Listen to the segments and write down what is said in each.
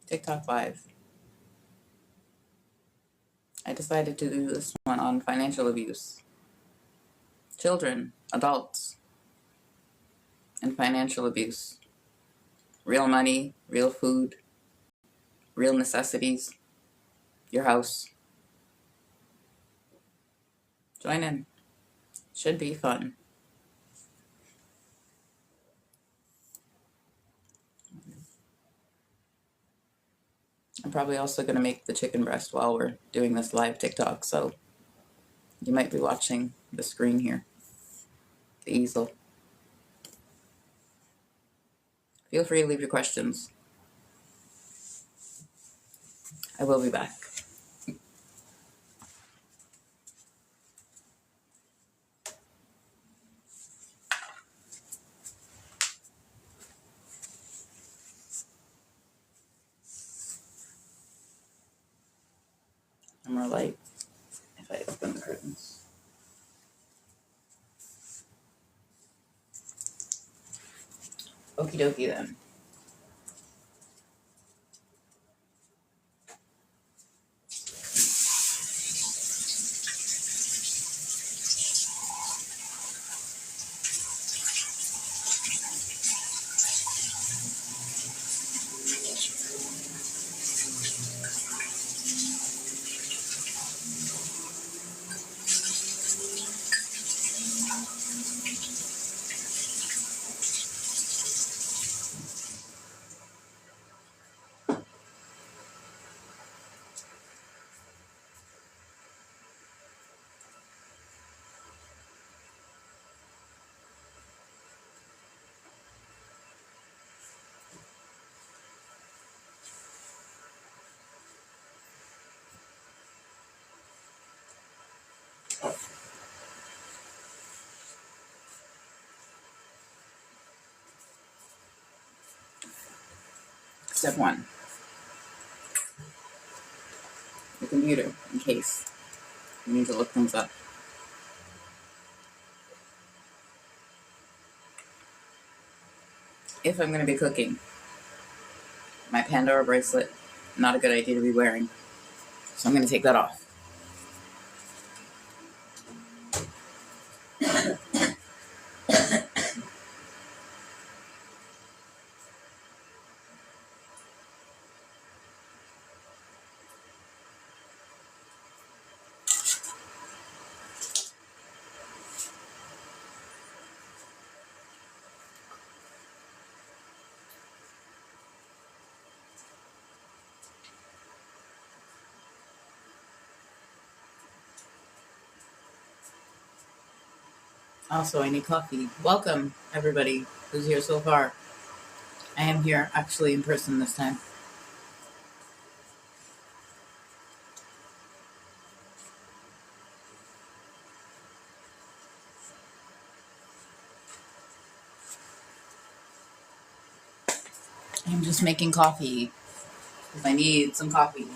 TikTok Live. I decided to do this one on financial abuse. Children, adults, and financial abuse. Real money, real food, real necessities, your house. Join in. Should be fun. I'm probably also going to make the chicken breast while we're doing this live TikTok, so you might be watching the screen here, the easel. Feel free to leave your questions. I will be back. I'm more light if I open the curtains. Okie dokie then. Step 1. The computer, in case you need to look things up. If I'm going to be cooking, my Pandora bracelet, not a good idea to be wearing, so I'm going to take that off. Also, I need coffee. Welcome, everybody who's here so far. I am here actually in person this time. I'm just making coffee because I need some coffee.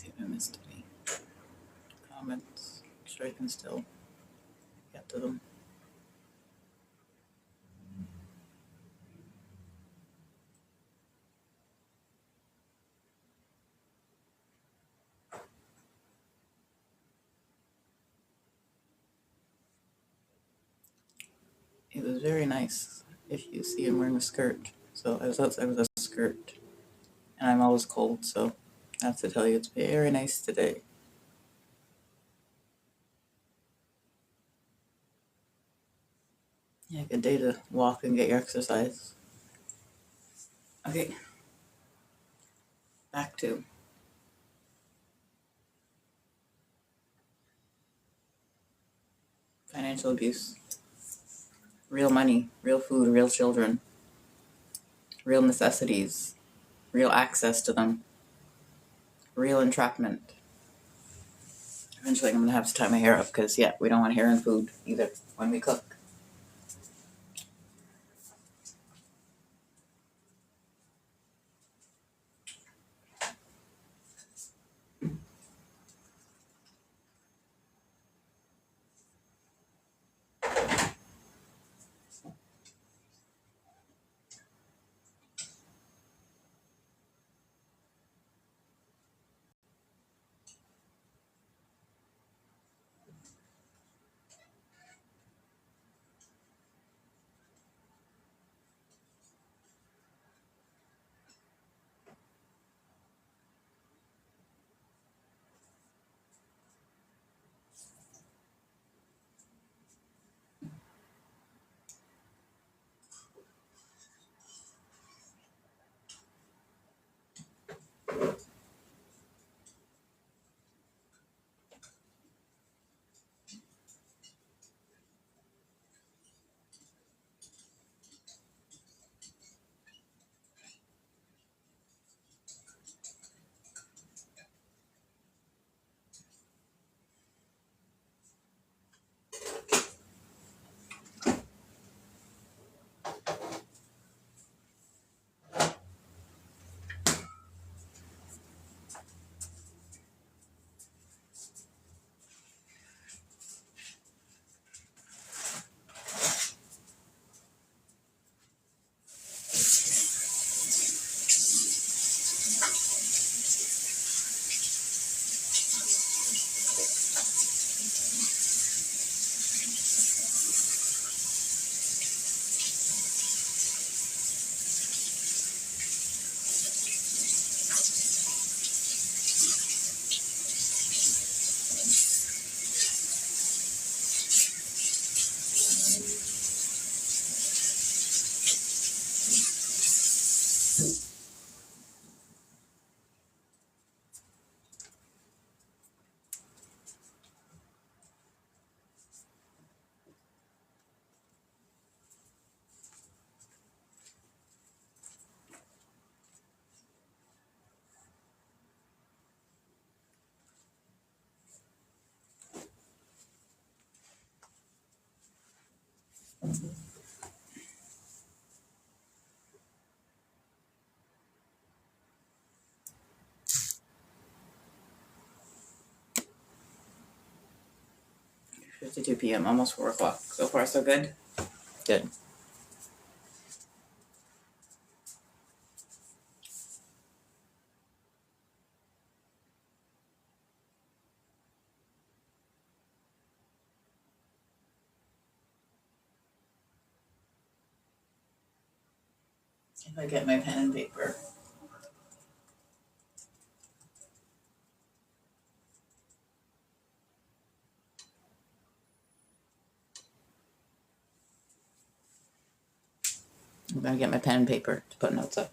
see if I missed any comments. Make sure I can still get to them. It was very nice if you see him wearing a skirt. So I was outside with a skirt, and I'm always cold, so I have to tell you it's very nice today. Yeah, good day to walk and get your exercise. Okay, back to financial abuse. Real money, real food, real children, real necessities, real access to them, real entrapment. Eventually I'm gonna have to tie my hair up because, yeah, we don't want hair in food either when we cook. $52 p.m., almost 4 o'clock. So far, so good? Good. If I get my pen and paper. I'm gonna get my pen and paper to put notes up.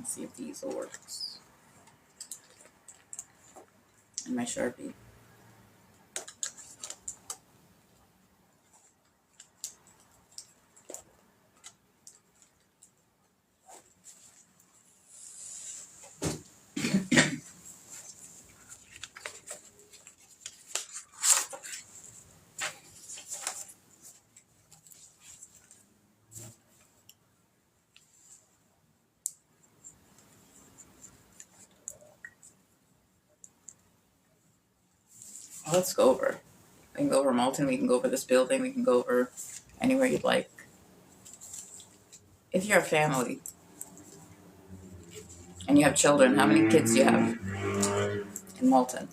see if the easel works. And my Sharpie. Well, let's go over. We can go over Malton, we can go over this building, we can go over anywhere you'd like. If you're a family and you have children, how many kids do you have in Malton?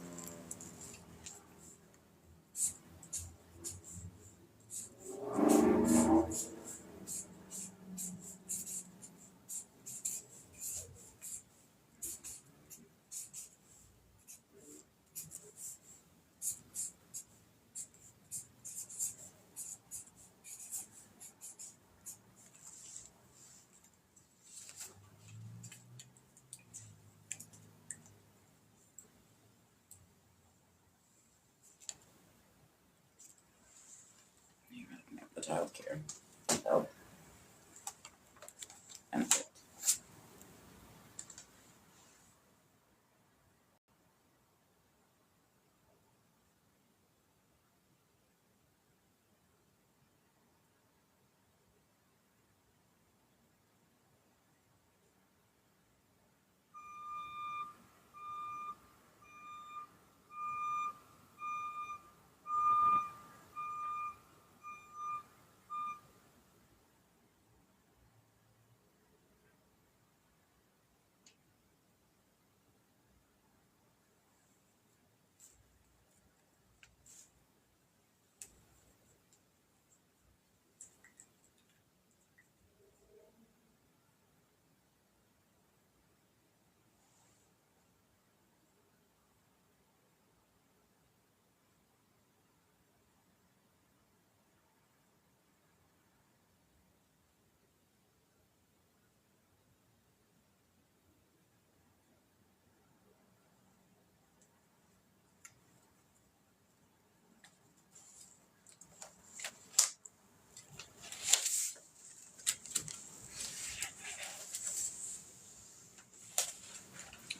The child care. So, benefit.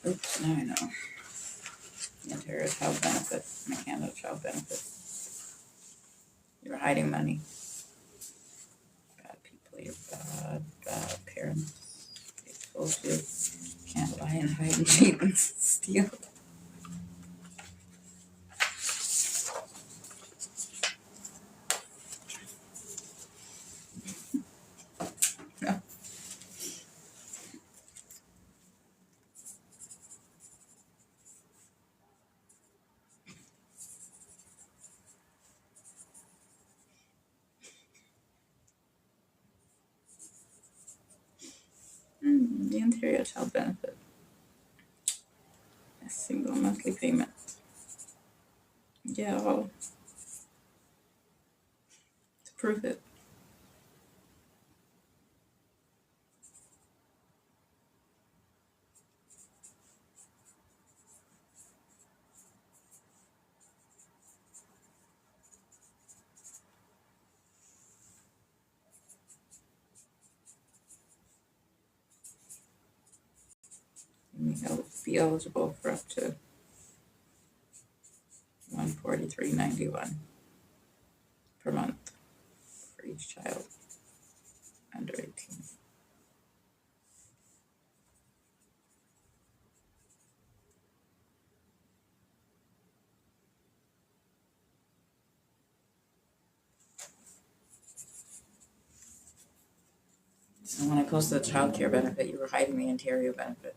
Oops, now I know. The interior child benefit, mechanical child benefit. You're hiding money. Bad people, you're bad parents. They told you can't lie and hide and cheat and steal. No. The interior child benefit. A single monthly payment. Yeah, well, to prove it. You may be eligible for up to $143.91 per month for each child under 18. So when I posted the child care benefit, you were hiding the interior benefit.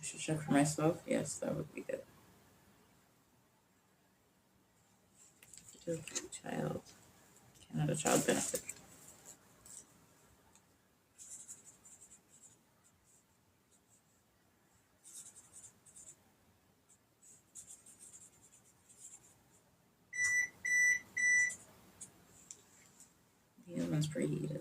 I should check for myself. Yes, that would be good. Child, Canada Child Benefit. The oven's preheated.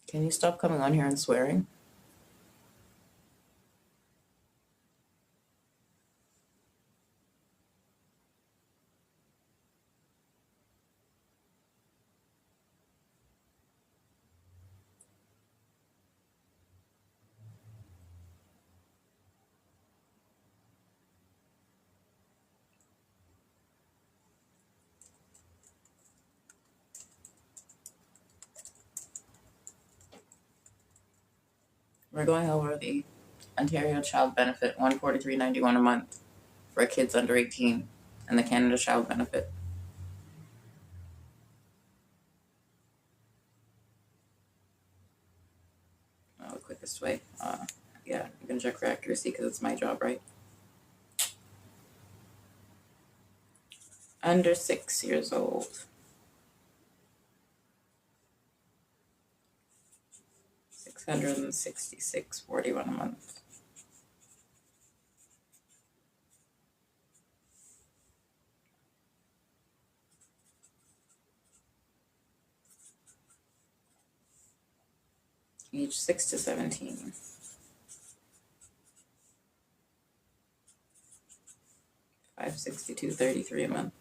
Can you stop coming on here and swearing? We're going over the Ontario Child Benefit, $143.91 a month for kids under 18, and the Canada Child Benefit. The quickest way. Yeah, I'm gonna check for accuracy because it's my job, right? Under 6 years old. $666.41 a month. Age 6 to 17. $562.33 a month.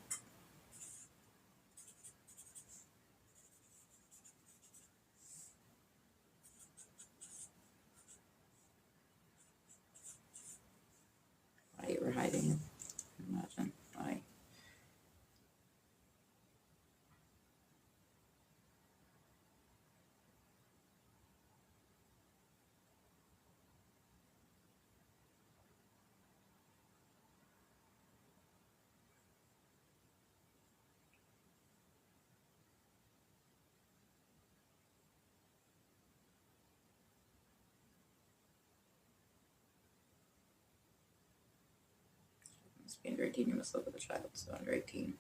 Why you were hiding it? Imagine why. Must be under 18. You must live with a child, so under 18.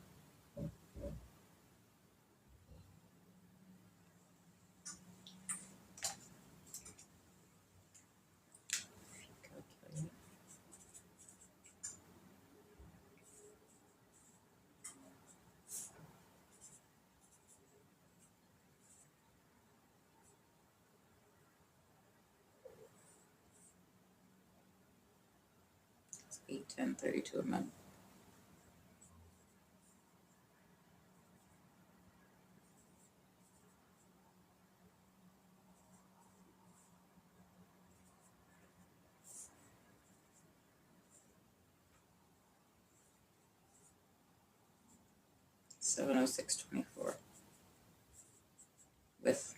$810.32 a month. $706.24 with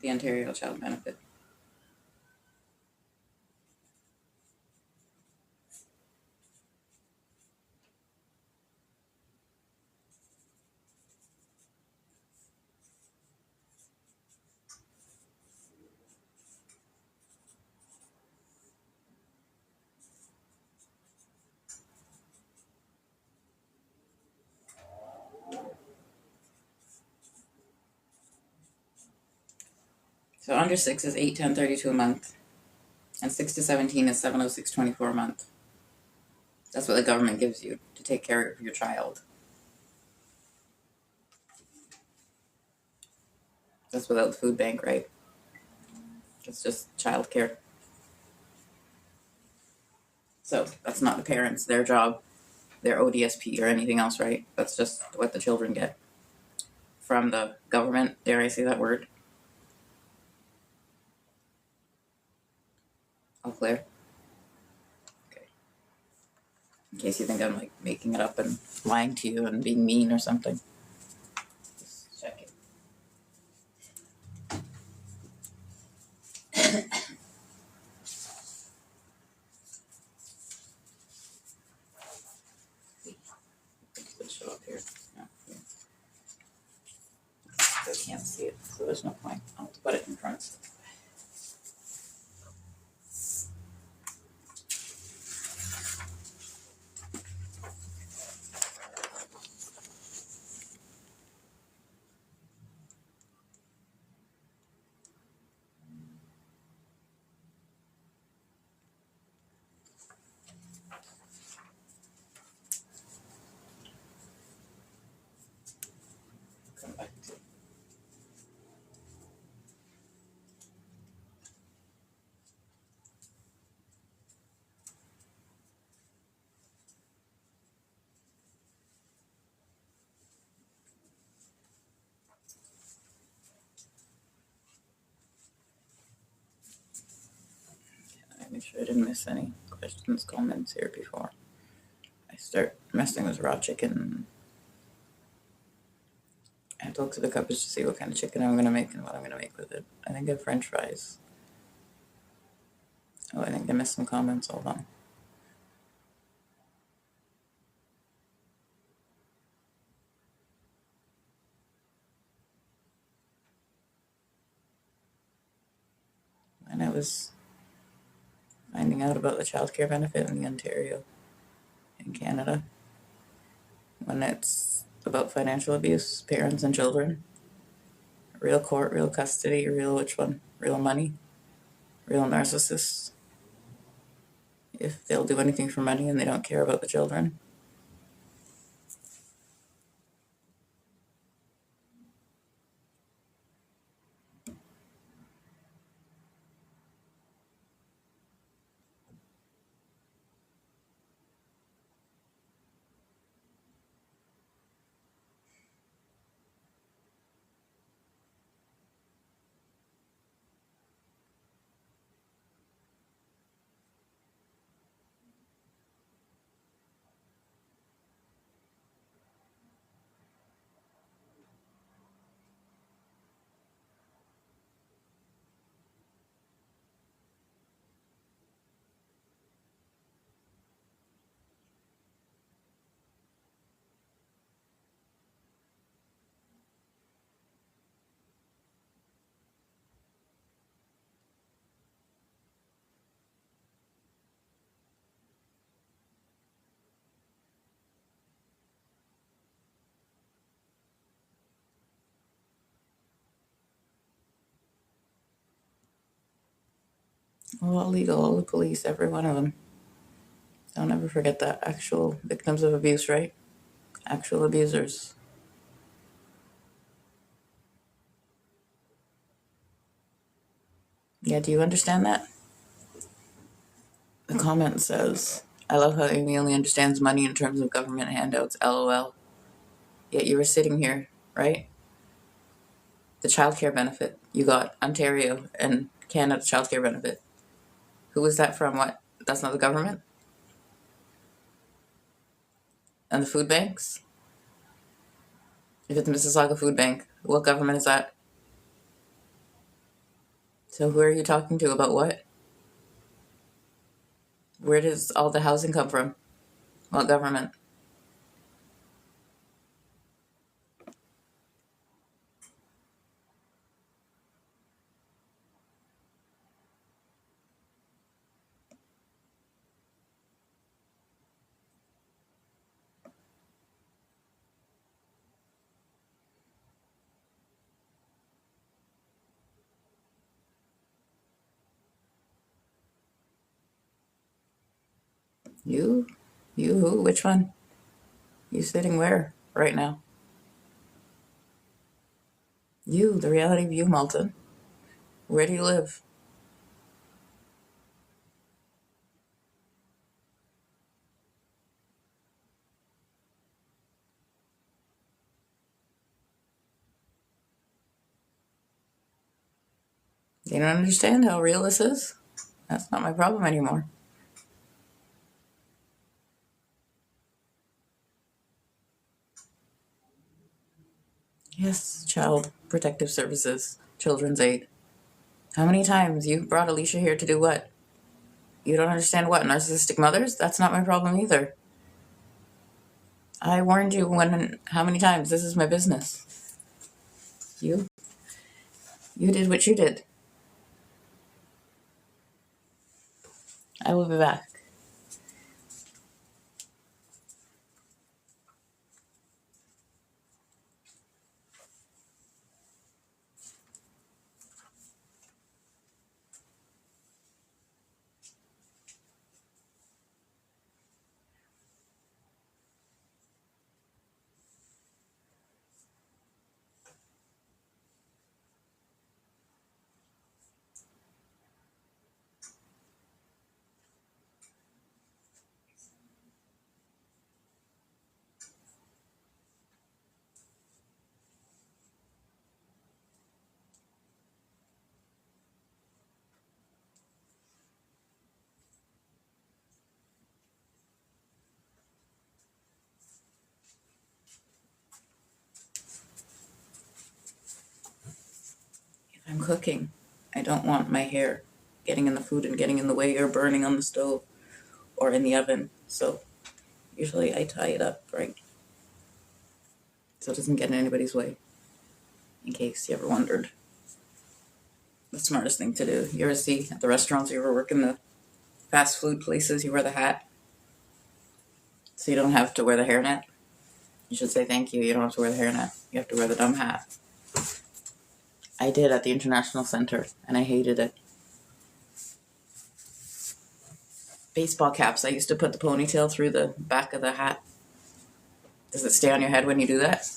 the Ontario Child Benefit. So under 6 is $810.32 a month, and 6 to 17 is $706.24 a month. That's what the government gives you to take care of your child. That's without the food bank, right? It's just child care. So that's not the parents, their job, their ODSP or anything else, right? That's just what the children get from the government. Dare I say that word? All clear? Okay. In case you think I'm like making it up and lying to you and being mean or something. Just check it. Let's show up here. No, here. I can't see it, so there's no point. I'll have to put it in front. Come back to make sure I didn't miss any questions, comments here before I start messing with raw chicken. I have to look to the cupboards to see what kind of chicken I'm going to make and what I'm going to make with it. I think I have french fries. Oh, I think I missed some comments. Hold on. When I was finding out about the childcare benefit in the Ontario in Canada, when it's about financial abuse, parents and children, real court, real custody, real which one? Real money, real narcissists. If they'll do anything for money and they don't care about the children. All legal, all the police, every one of them. Don't ever forget that. Actual victims of abuse, right? Actual abusers. Yeah, do you understand that? The comment says, I love how Amy only understands money in terms of government handouts, lol. Yet you were sitting here, right? The childcare benefit you got, Ontario and Canada childcare benefit. Who was that from? What? That's not the government? And the food banks? If it's Mississauga Food Bank, what government is that? So who are you talking to about what? Where does all the housing come from? What government? You? You who? Which one? You sitting where right now? You, the reality of you, Malton. Where do you live? They don't understand how real this is. That's not my problem anymore. Yes, Child Protective Services, Children's Aid. How many times you brought Alicia here to do what? You don't understand what? Narcissistic mothers? That's not my problem either. I warned you how many times? This is my business. You did what you did. I will be back. If I'm cooking, I don't want my hair getting in the food and getting in the way or burning on the stove or in the oven. So usually I tie it up, right? So it doesn't get in anybody's way, in case you ever wondered. The smartest thing to do. You ever see at the restaurants, you ever work in the fast food places, you wear the hat so you don't have to wear the hairnet? You should say thank you. You don't have to wear the hairnet. You have to wear the dumb hat. I did at the International Center, and I hated it. Baseball caps. I used to put the ponytail through the back of the hat. Does it stay on your head when you do that?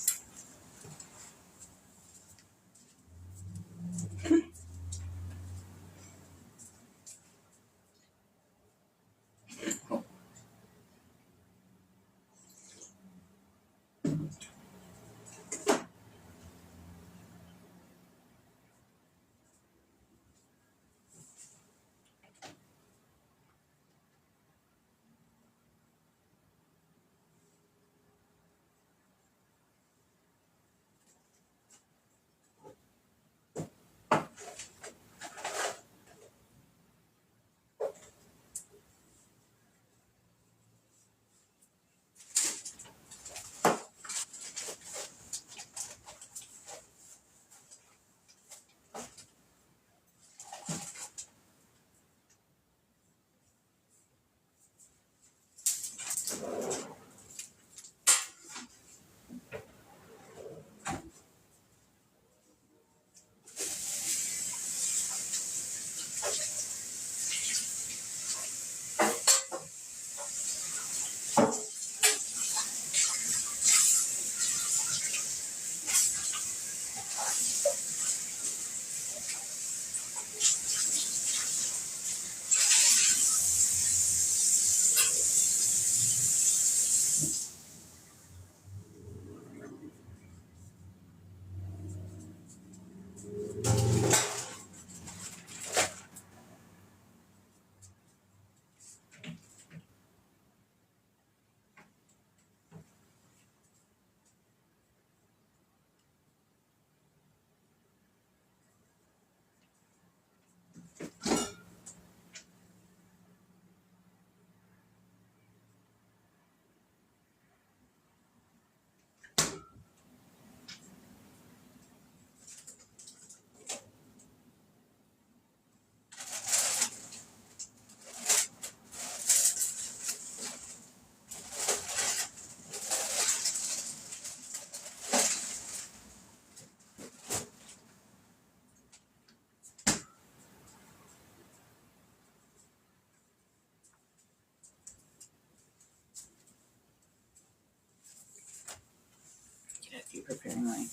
I keep preparing my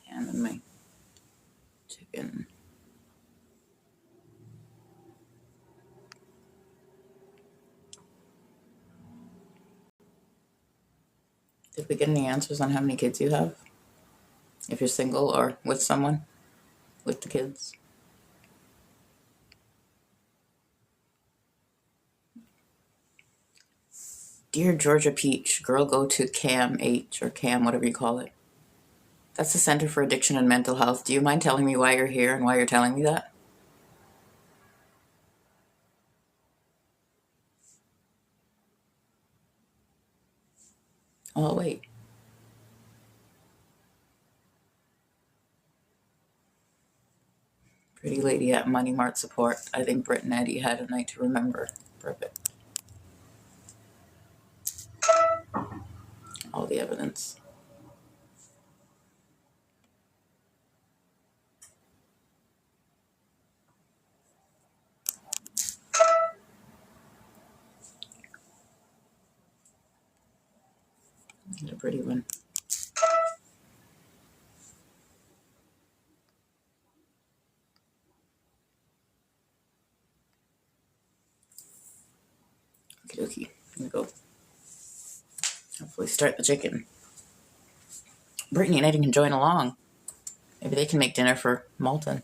ham and my chicken. Did we get any answers on how many kids you have? If you're single or with someone with the kids? Dear Georgia Peach, girl go to CAMH or CAM, whatever you call it. That's the Center for Addiction and Mental Health. Do you mind telling me why you're here and why you're telling me that? Oh, wait. Pretty lady at Money Mart support. I think Britt and Eddie had a night to remember. Perfect. All the evidence. A pretty one. Okay, okay. I'm gonna go. Hopefully start the chicken. Brittany and Eddie can join along. Maybe they can make dinner for Malton.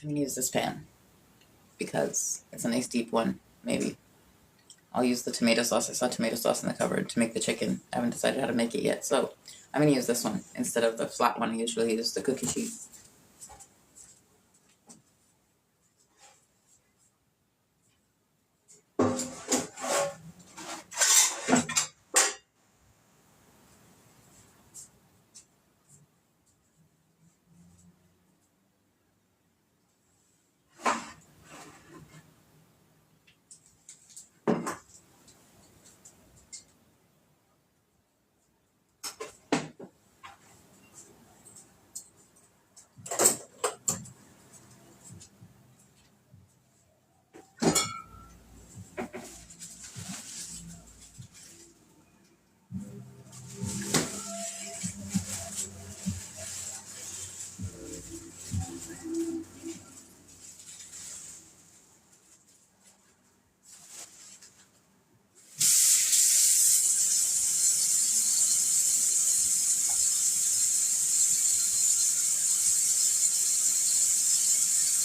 I'm gonna use this pan because it's a nice deep one. Maybe I'll use the tomato sauce. I saw tomato sauce in the cupboard to make the chicken. I haven't decided how to make it yet, so I'm gonna use this one instead of the flat one I usually use, the cookie sheet.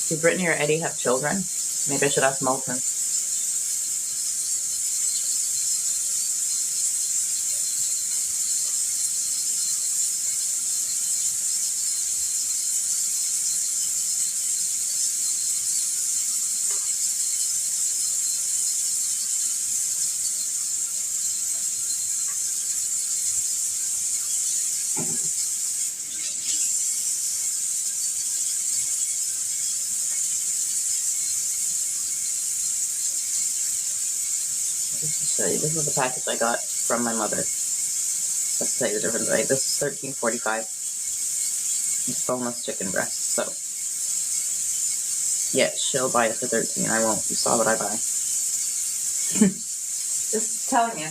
Do Brittany or Eddie have children? Maybe I should ask Malton. This is the package I got from my mother. Let's tell you the difference, right? This is $13.45. It's boneless chicken breast. So, yeah, she'll buy it for $13. I won't. You saw what I buy. Just telling you.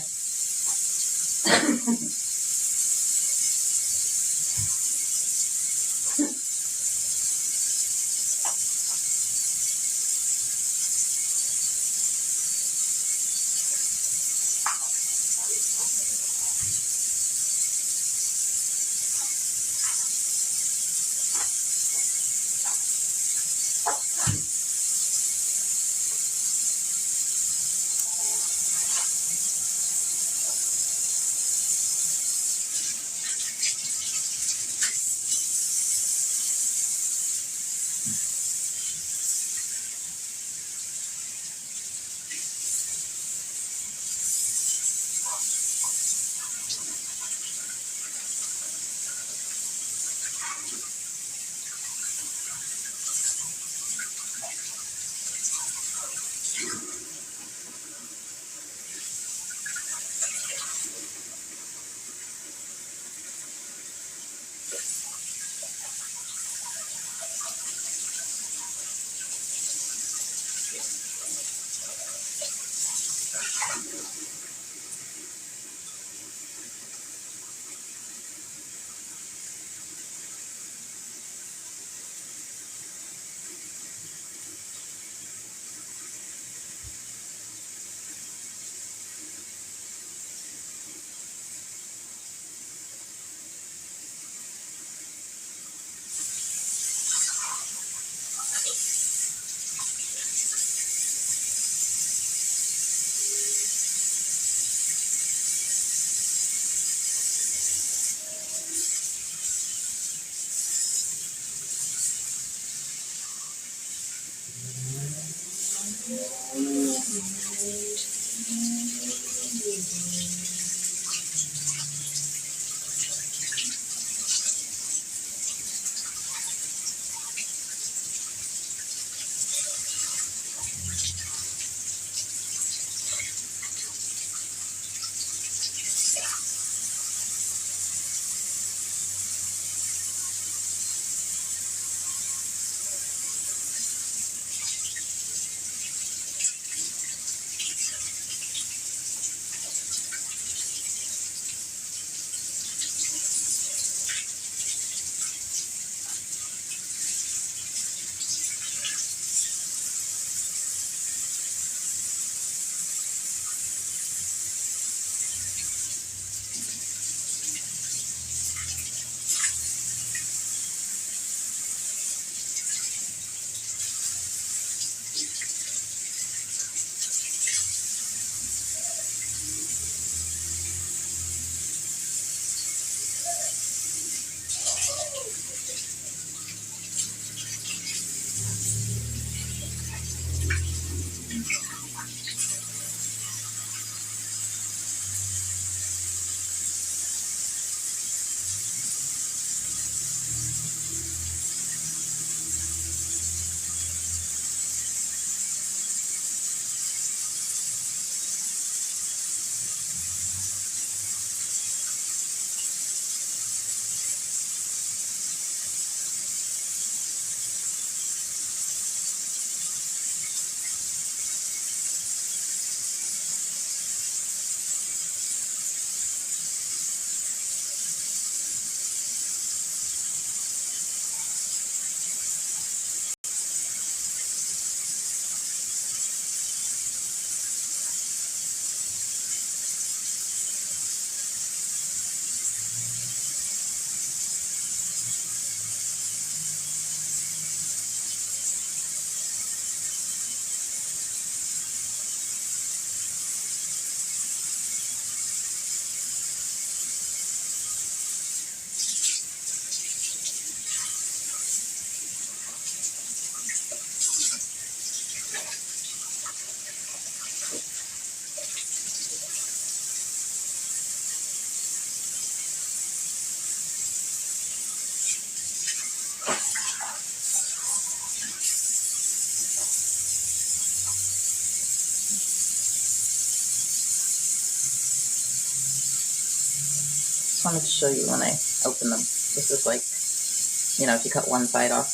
Just wanted to show you when I open them. This is like, if you cut one side off,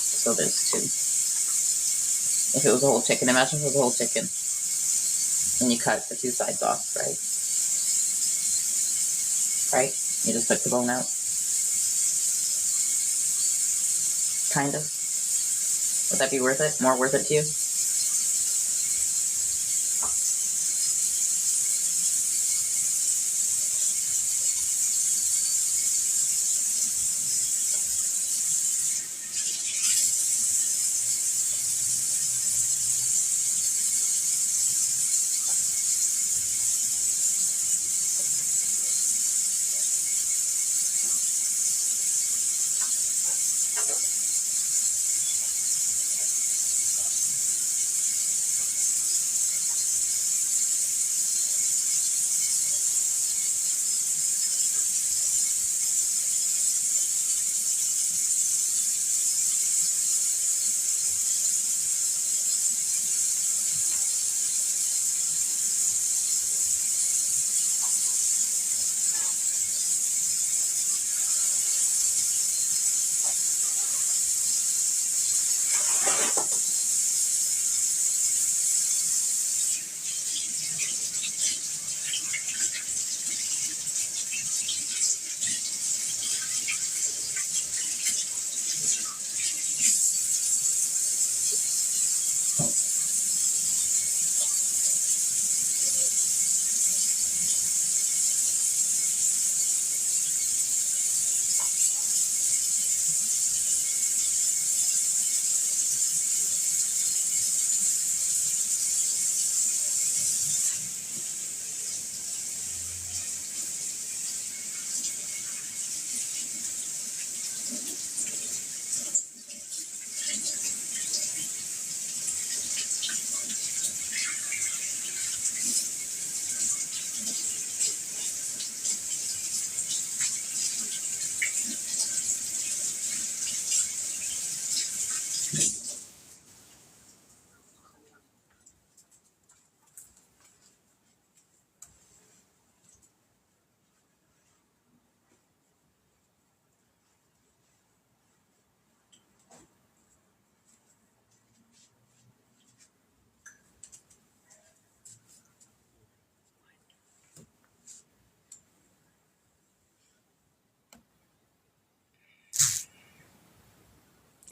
so there's two. If it was a whole chicken, imagine if it was a whole chicken, and you cut the two sides off, right? Right? You just took the bone out. Kind of. Would that be worth it? More worth it to you?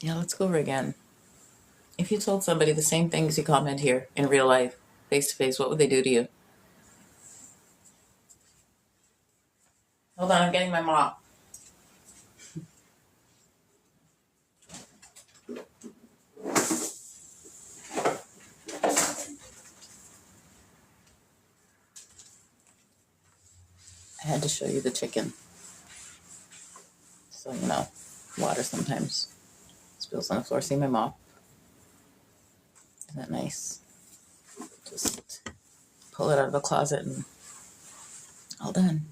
Yeah, let's go over again. If you told somebody the same things you comment here in real life, face to face, what would they do to you? Hold on, I'm getting my mop. I had to show you the chicken. So, water sometimes spills on the floor. See my mop? Isn't that nice? Just pull it out of the closet and all done.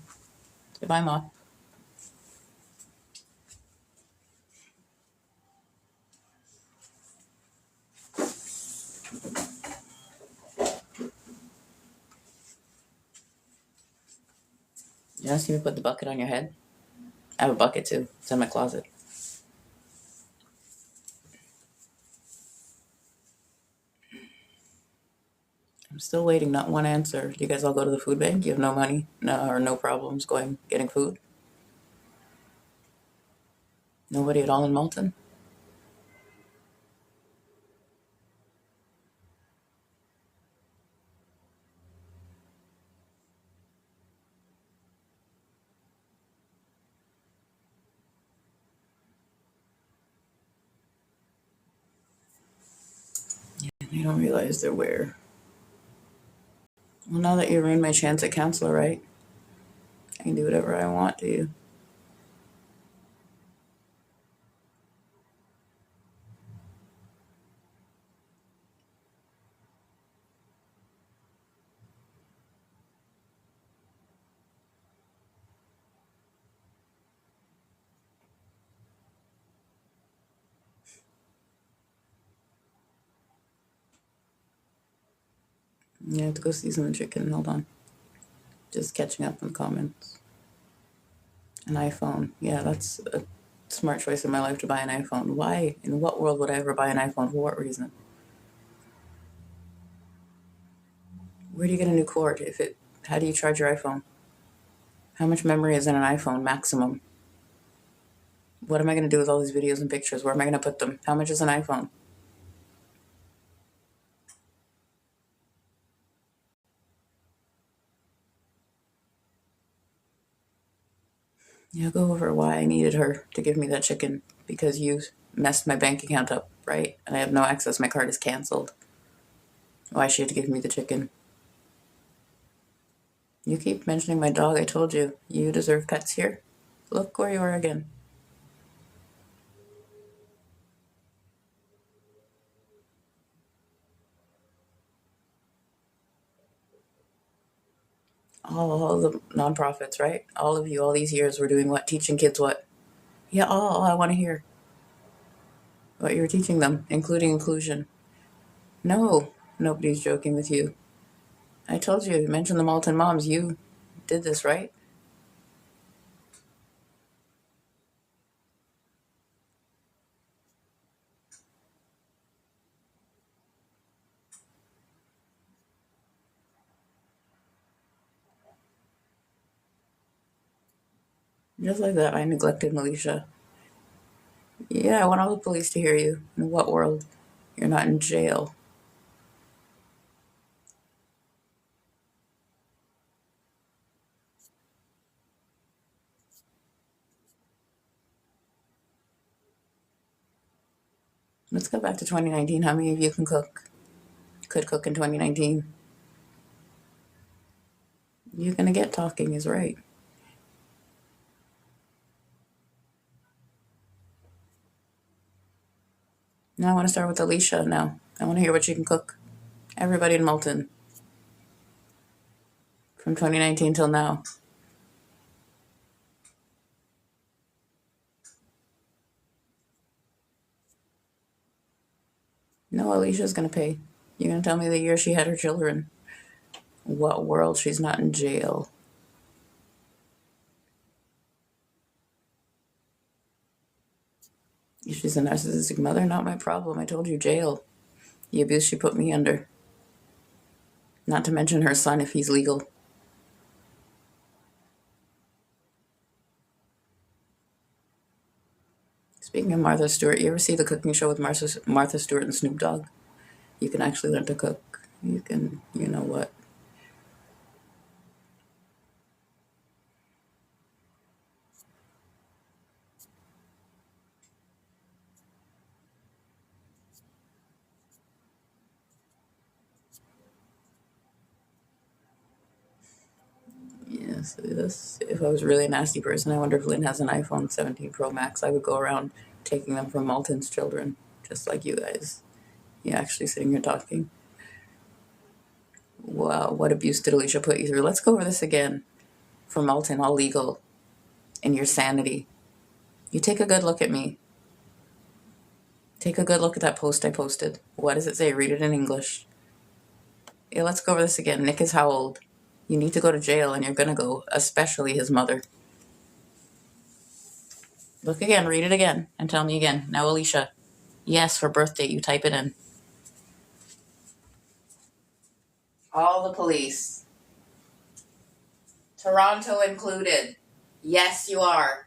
Goodbye, mop. You want to see me put the bucket on your head? I have a bucket too. It's in my closet. I'm still waiting, not one answer. Do you guys all go to the food bank? You have no money? No, or no problems getting food? Nobody at all in Malton? Yeah, they don't realize they're where. Well, now that you ruined my chance at counselor, right? I can do whatever I want to you. You have to go season the chicken. Hold on. Just catching up on the comments. An iPhone. Yeah, that's a smart choice in my life to buy an iPhone. Why? In what world would I ever buy an iPhone? For what reason? Where do you get a new cord? How do you charge your iPhone? How much memory is in an iPhone maximum? What am I going to do with all these videos and pictures? Where am I going to put them? How much is an iPhone? Yeah, go over why I needed her to give me that chicken. Because you messed my bank account up, right? And I have no access. My card is canceled. Why she had to give me the chicken. You keep mentioning my dog. I told you. You deserve pets here. Look where you are again. All the nonprofits, right? All of you, all these years, were doing what? Teaching kids what? Yeah, all I want to hear. What you were teaching them, including inclusion. No, nobody's joking with you. I told you, you mentioned the Malton moms. You did this, right? Just like that, I neglected Militia. Yeah, I want all the police to hear you. In what world? You're not in jail. Let's go back to 2019. How many of you could cook in 2019? You're gonna get talking is right. Now I want to start with Alicia now. I want to hear what she can cook. Everybody in Malton. From 2019 till now. No, Alicia's gonna pay. You're gonna tell me the year she had her children. What world? She's not in jail. If she's a narcissistic mother, not my problem. I told you, jail. The abuse she put me under. Not to mention her son if he's legal. Speaking of Martha Stewart, you ever see the cooking show with Martha Stewart and Snoop Dogg? You can actually learn to cook. You can, you know what? Yes, if I was really a nasty person, I wonder if Lynn has an iPhone 17 Pro Max. I would go around taking them from Malton's children, just like you guys. You actually sitting here talking. Wow, what abuse did Alicia put you through? Let's go over this again. For Malton, all legal, and your sanity. You take a good look at me. Take a good look at that post I posted. What does it say? Read it in English. Yeah, let's go over this again. Nick is how old? You need to go to jail, and you're gonna go, especially his mother. Look again, read it again, and tell me again. Now, Alicia. Yes, for birth date, you type it in. All the police. Toronto included. Yes, you are.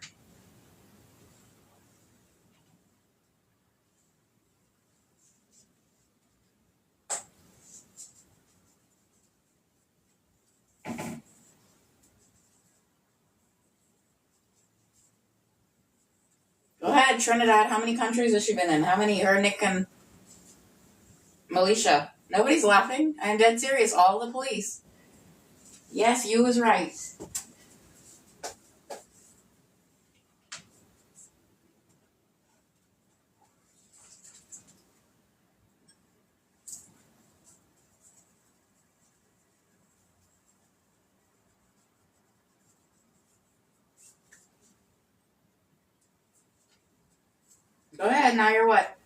Go ahead, Trinidad. How many countries has she been in? How many? Her, Nick, and Militia. Nobody's laughing. I'm dead serious. All the police. Yes, you was right. Go ahead. Now you're what?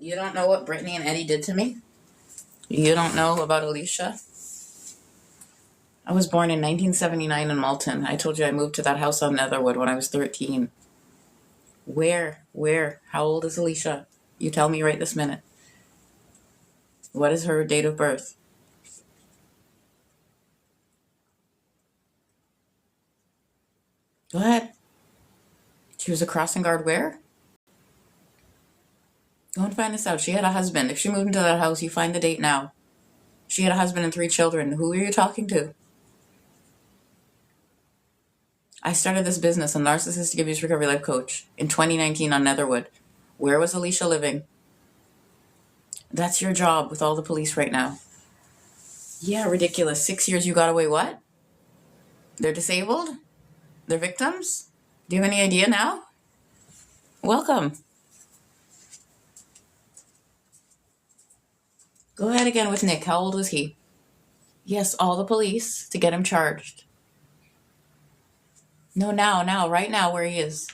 You don't know what Brittany and Eddie did to me? You don't know about Alicia? I was born in 1979 in Malton. I told you I moved to that house on Netherwood when I was 13. Where? Where? How old is Alicia? You tell me right this minute. What is her date of birth? Go ahead. She was a crossing guard where? Go and find this out. She had a husband. If she moved into that house, you find the date now. She had a husband and 3 children. Who are you talking to? I started this business, a narcissistic abuse recovery life coach, in 2019 on Netherwood. Where was Alicia living? That's your job with all the police right now. Yeah, ridiculous. 6 years you got away what? They're disabled? They're victims? Do you have any idea now? Welcome. Go ahead again with Nick. How old was he? Yes, all the police to get him charged. No, now, right now where he is.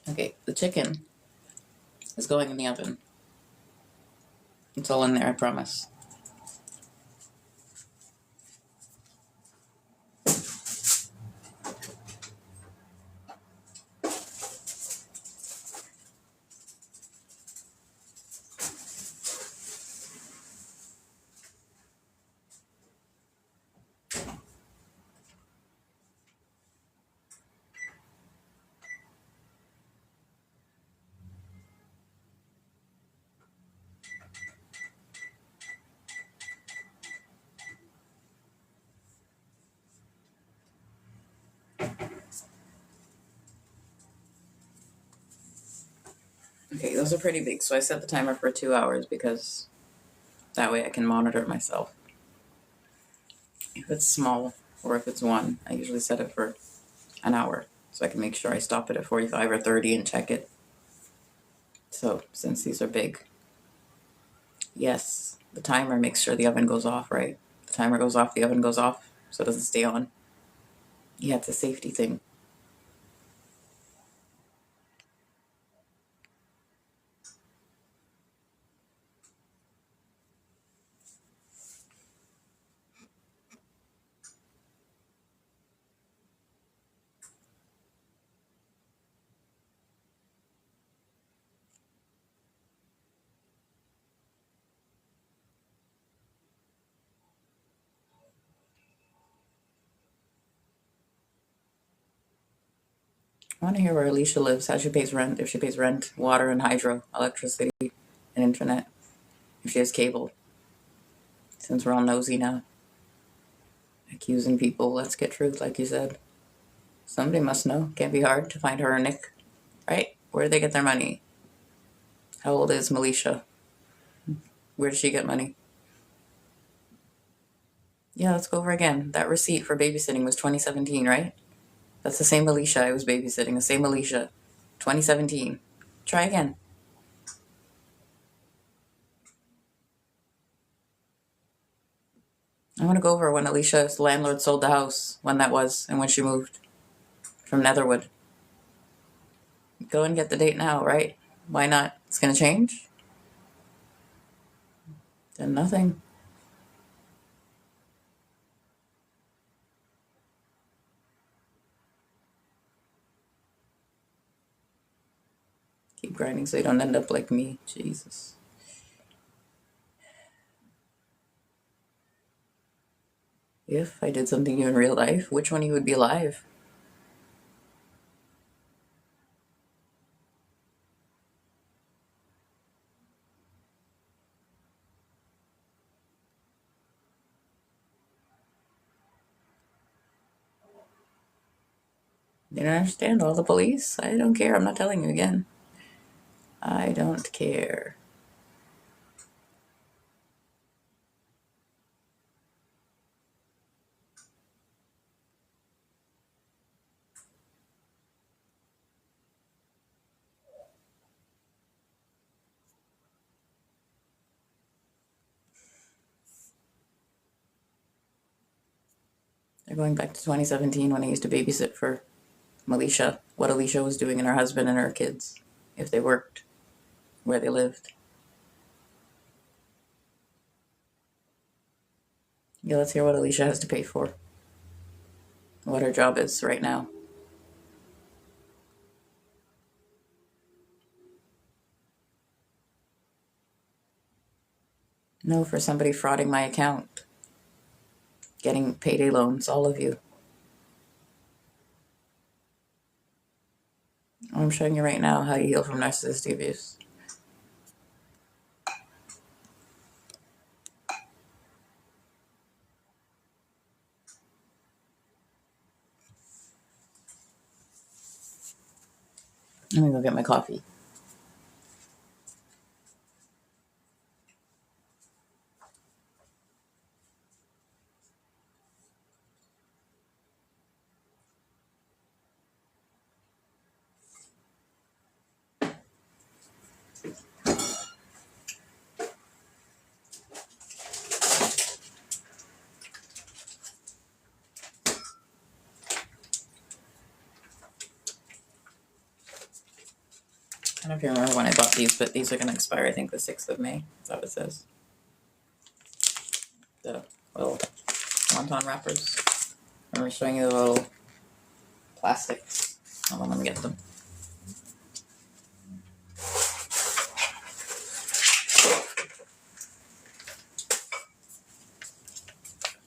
Okay, the chicken is going in the oven. It's all in there, I promise. Okay, those are pretty big, so I set the timer for 2 hours because that way I can monitor it myself. If it's small or if it's one, I usually set it for an hour so I can make sure I stop it at 45 or 30 and check it. So since these are big, yes, the timer makes sure the oven goes off, right? The timer goes off, the oven goes off, so it doesn't stay on. Yeah, it's a safety thing. I want to hear where Alicia lives, how she pays rent, if she pays rent, water and hydro, electricity, and internet, if she has cable. Since we're all nosy now. Accusing people, let's get truth, like you said. Somebody must know. Can't be hard to find her or Nick, right? Where do they get their money? How old is Melisha? Where did she get money? Yeah, let's go over again. That receipt for babysitting was 2017, right? That's the same Alicia I was babysitting, the same Alicia. 2017. Try again. I want to go over when Alicia's landlord sold the house, when that was, and when she moved from Netherwood. Go and get the date now, right? Why not? It's going to change? Then nothing. Keep grinding so you don't end up like me. Jesus. If I did something to you in real life, which one of you would be alive? You don't understand? All the police? I don't care. I'm not telling you again. I don't care. They're going back to 2017 when I used to babysit for Alicia. What Alicia was doing and her husband and her kids, if they worked, where they lived. Yeah, let's hear what Alicia has to pay for. What her job is right now. No, for somebody frauding my account. Getting payday loans, all of you. I'm showing you right now how you heal from narcissistic abuse. Let me go get my coffee. I don't know if you remember when I bought these, but these are going to expire, I think, the 6th of May. That's what it says. The little wonton wrappers. I remember showing you the little plastics. Hold on, let me get them.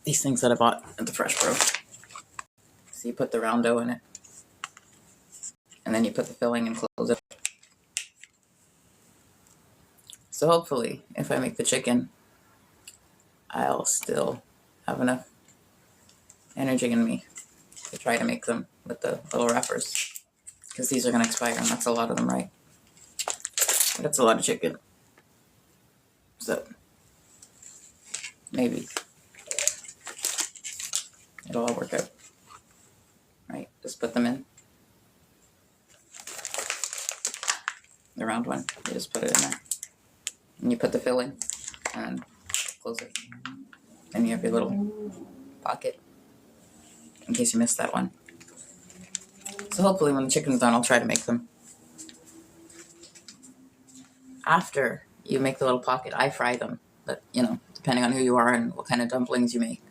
These things that I bought at the Fresh Pro. So you put the round dough in it. And then you put the filling and close it. So hopefully, if I make the chicken, I'll still have enough energy in me to try to make them with the little wrappers. Because these are going to expire, and that's a lot of them, right? That's a lot of chicken. So, maybe it'll all work out. Right? Just put them in. The round one. You just put it in there. And you put the filling and close it. And you have your little pocket in case you missed that one. So hopefully when the chicken's done, I'll try to make them. After you make the little pocket, I fry them. But, you know, depending on who you are and what kind of dumplings you make.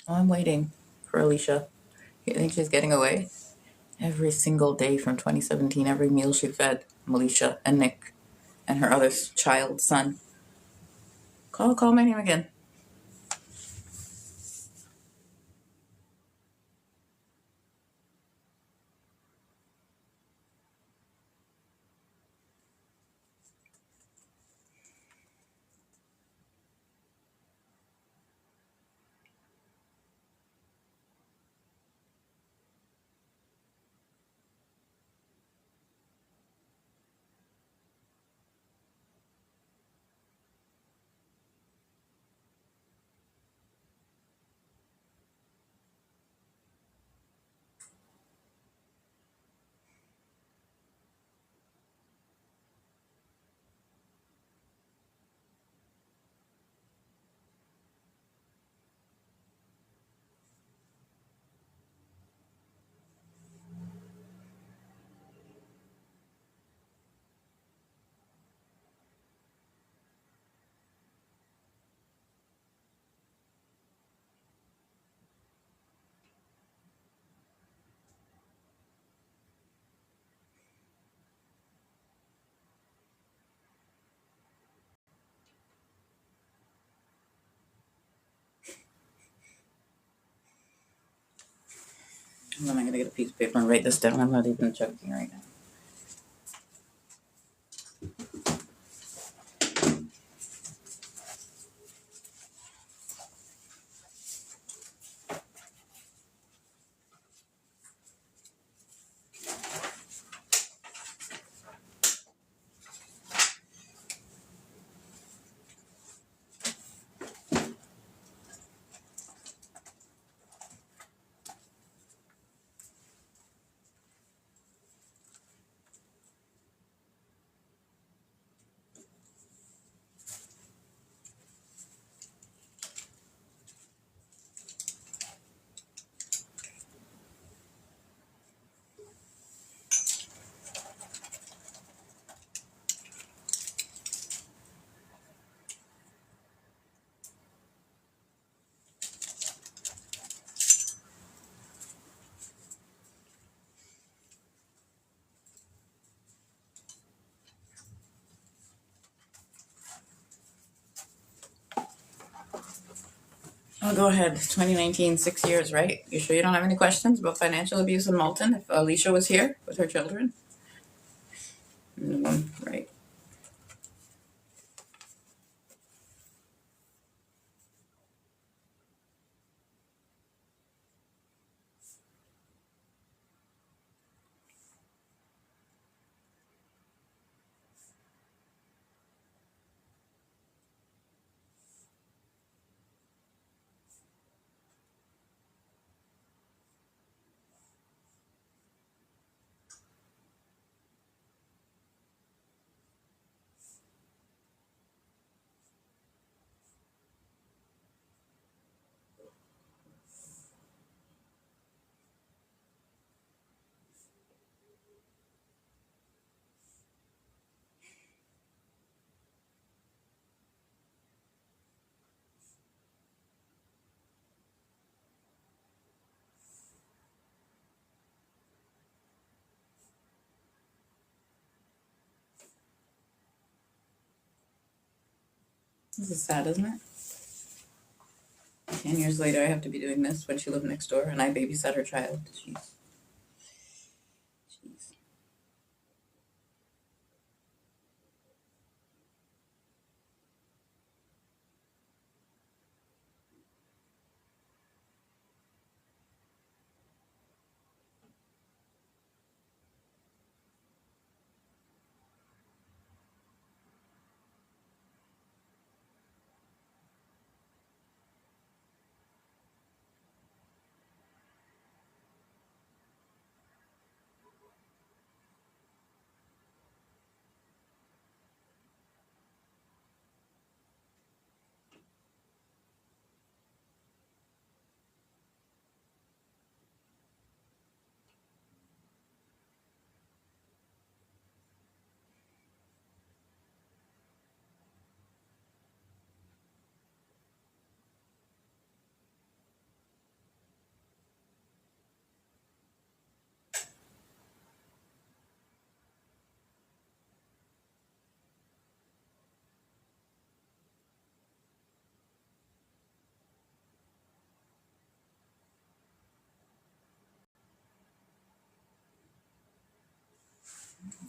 Oh, I'm waiting for Alicia. You think she's getting away? Every single day from 2017, every meal she fed Alicia and Nick and her other child, son. Call my name again. And then I'm going to get a piece of paper and write this down. I'm not even joking right now. Oh, go ahead. 2019, 6 years, right? You sure you don't have any questions about financial abuse in Malton if Alicia was here with her children? Right. This is sad, isn't it? 10 years later, I have to be doing this when she lived next door and I babysat her child. Jeez. Jeez.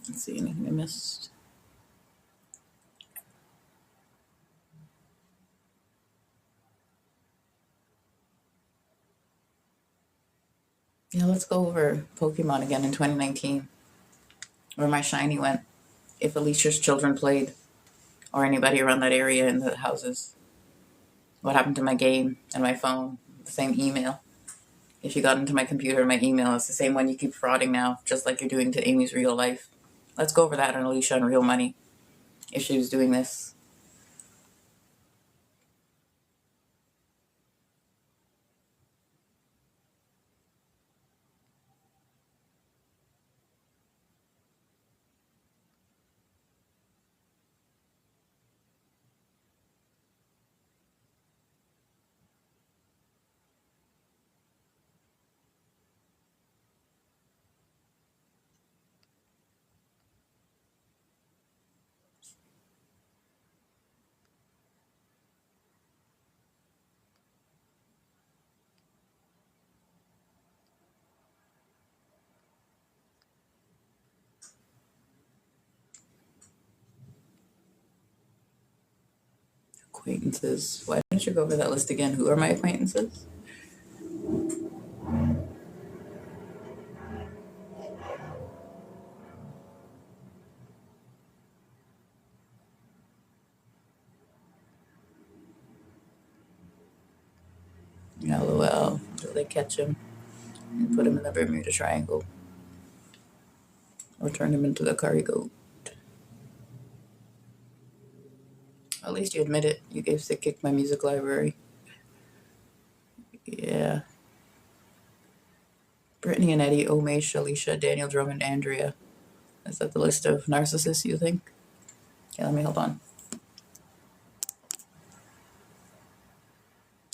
Let's see, anything I missed? Yeah, let's go over Pokemon again in 2019, where my shiny went. If Alicia's children played, or anybody around that area in the houses. What happened to my game and my phone? The same email. If you got into my computer, my email is the same one you keep frauding now, just like you're doing to Amy's real life. Let's go over that on Alicia and Real Money, if she was doing this. Acquaintances. Why don't you go over that list again? Who are my acquaintances? LOL. Until they catch him and put him in the Bermuda Triangle. Or turn him into the curry goat. At least you admit it. You gave Sick Kick my music library. Yeah. Brittany and Eddie, Omesh, Alicia, Daniel, Drummond, Andrea. Is that the list of narcissists, you think? Okay, let me hold on.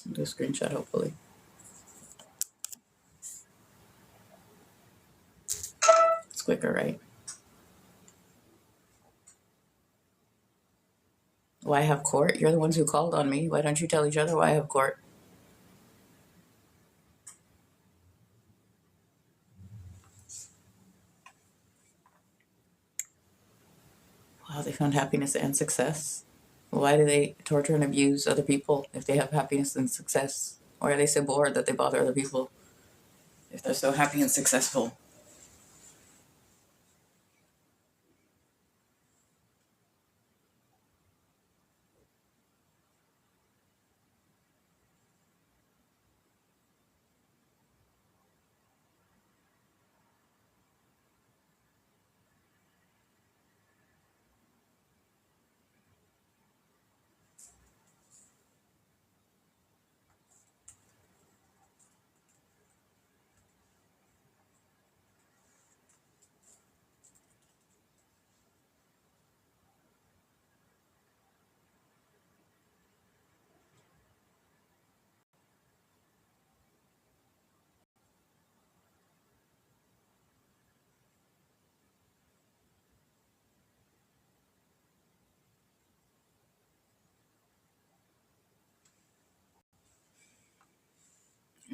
I'll do a screenshot, hopefully. It's quicker, right? Why have court? You're the ones who called on me. Why don't you tell each other why I have court? Oh, they found happiness and success. Why do they torture and abuse other people if they have happiness and success? Why are they so bored that they bother other people if they're so happy and successful?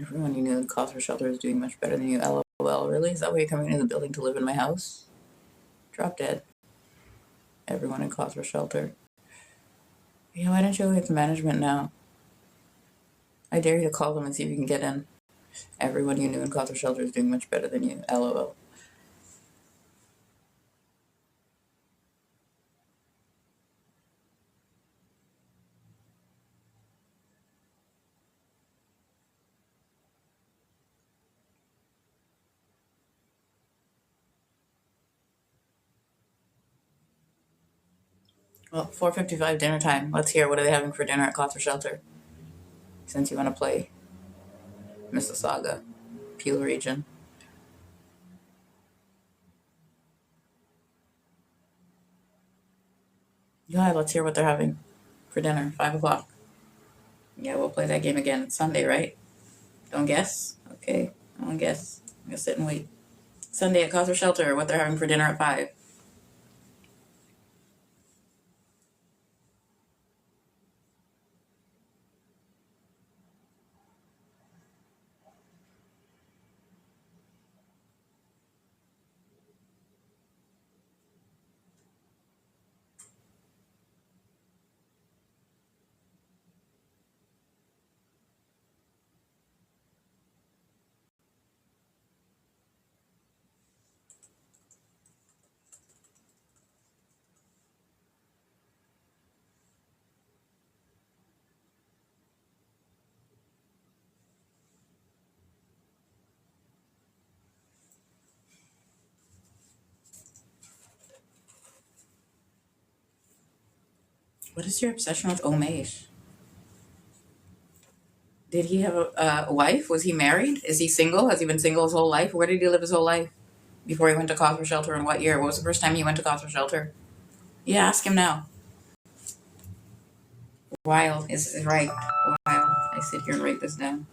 Everyone you knew in cause for shelter is doing much better than you. LOL. Really? Is that why you're coming into the building to live in my house? Drop dead. Everyone in cause for shelter. Yeah, why don't you hit the management now? I dare you to call them and see if you can get in. Everyone you knew in cause for shelter is doing much better than you. LOL. Well, 4:55 dinner time. Let's hear what are they having for dinner at cause for shelter. Since you want to play Mississauga, Peel region. Yeah, let's hear what they're having for dinner. 5 o'clock. Yeah, we'll play that game again. It's Sunday, right? Don't guess? Okay, I won't guess. I'm gonna sit and wait. Sunday at cause for shelter. What they're having for dinner at 5. What is your obsession with Omesh? Did he have a wife? Was he married? Is he single? Has he been single his whole life? Where did he live his whole life? Before he went to cause for shelter, in what year? What was the first time he went to cause for shelter? Yeah, ask him now. Wild is right. Wild. I sit here and write this down.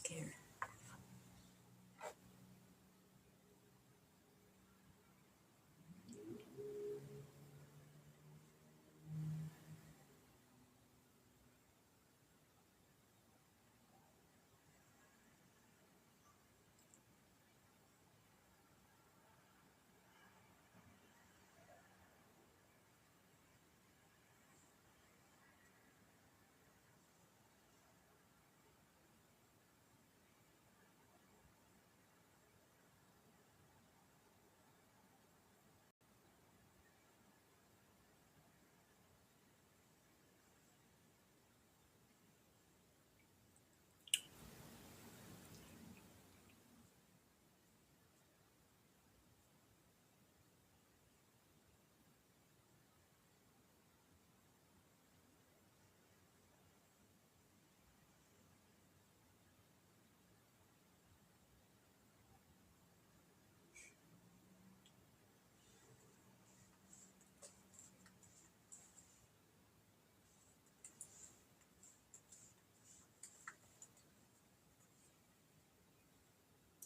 care.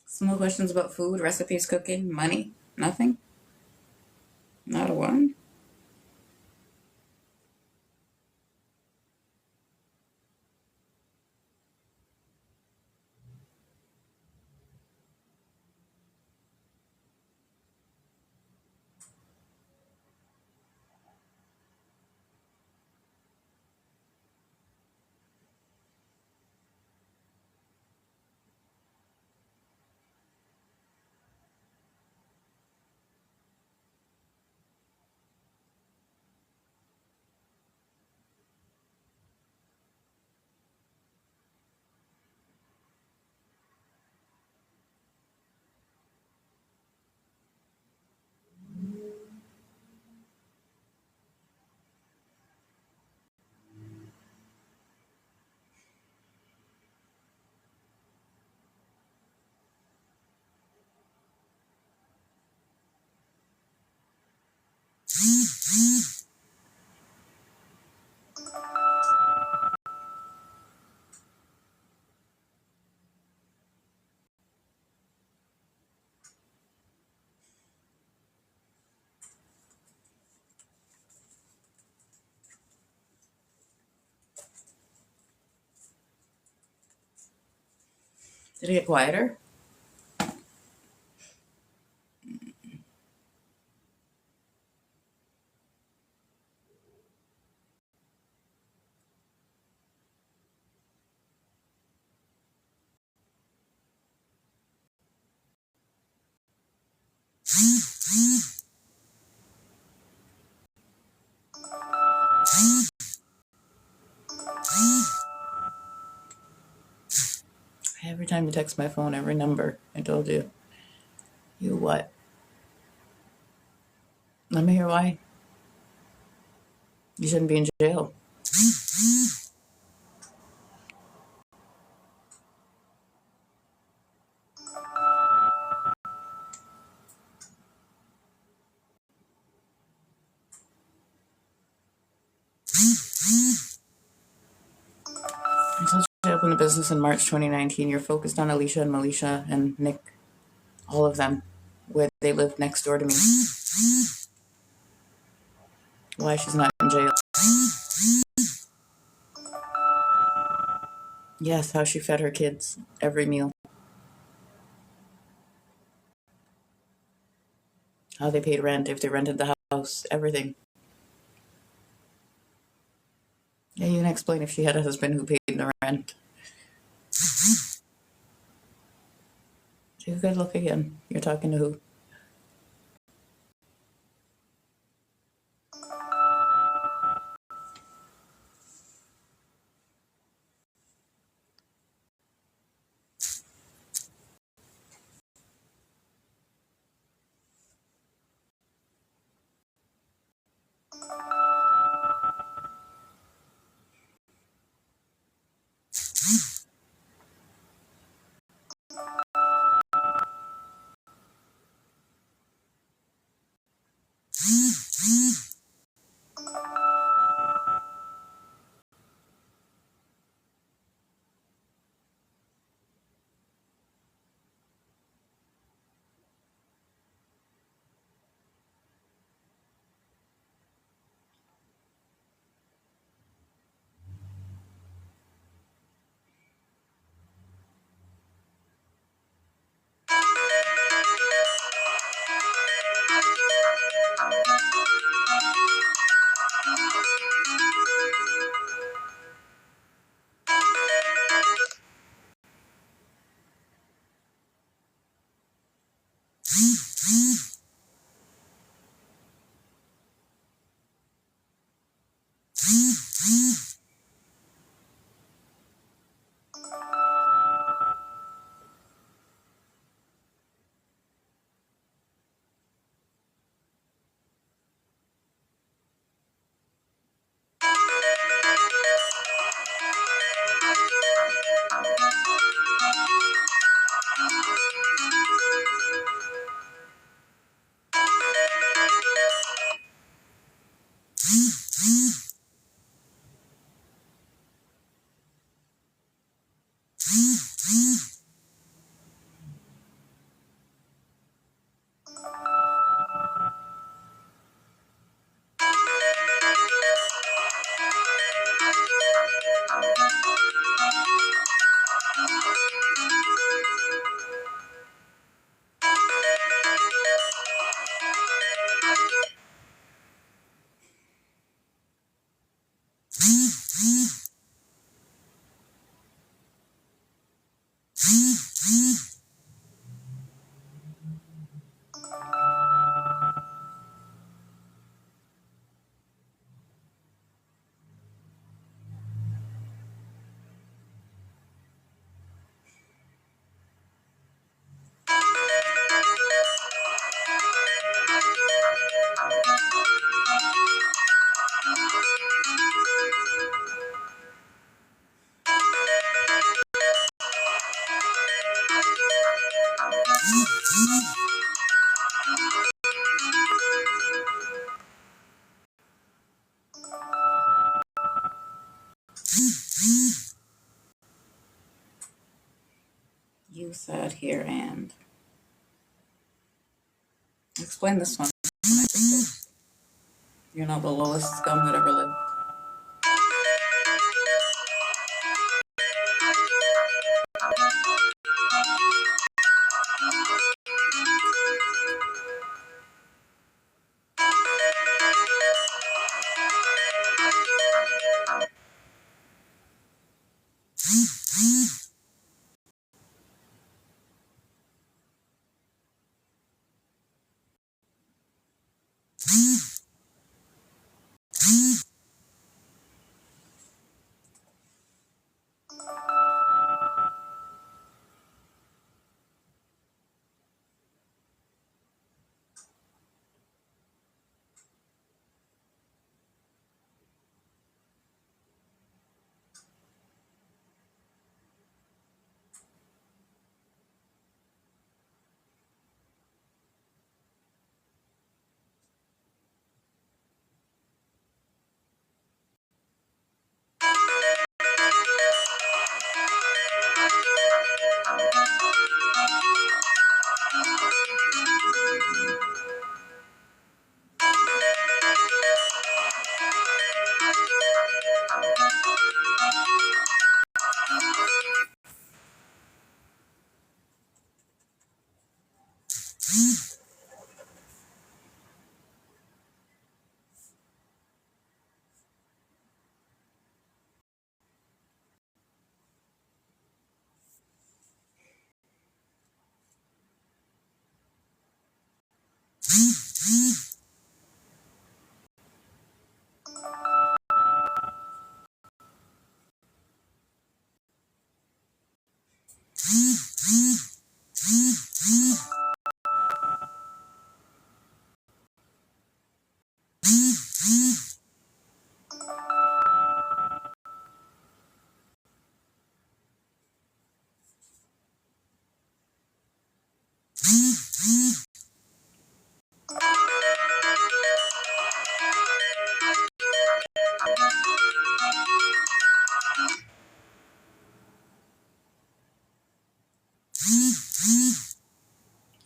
Some more questions about food, recipes, cooking, money? Nothing? Not a one? Did it get quieter? Every time you text my phone, every number, I told you. You what? Let me hear why. You shouldn't be in jail. I told you I opened a business in March 2019. You're focused on Alicia and Melisha and Nick, all of them, where they live next door to me. Why she's not in jail. Yes, how she fed her kids every meal. How they paid rent, if they rented the house, everything. Yeah, you can explain if she had a husband who paid the rent. Take a good look again. You're talking to who? Too sad here, and explain this one. When I just post. You're not the lowest scum that ever lived.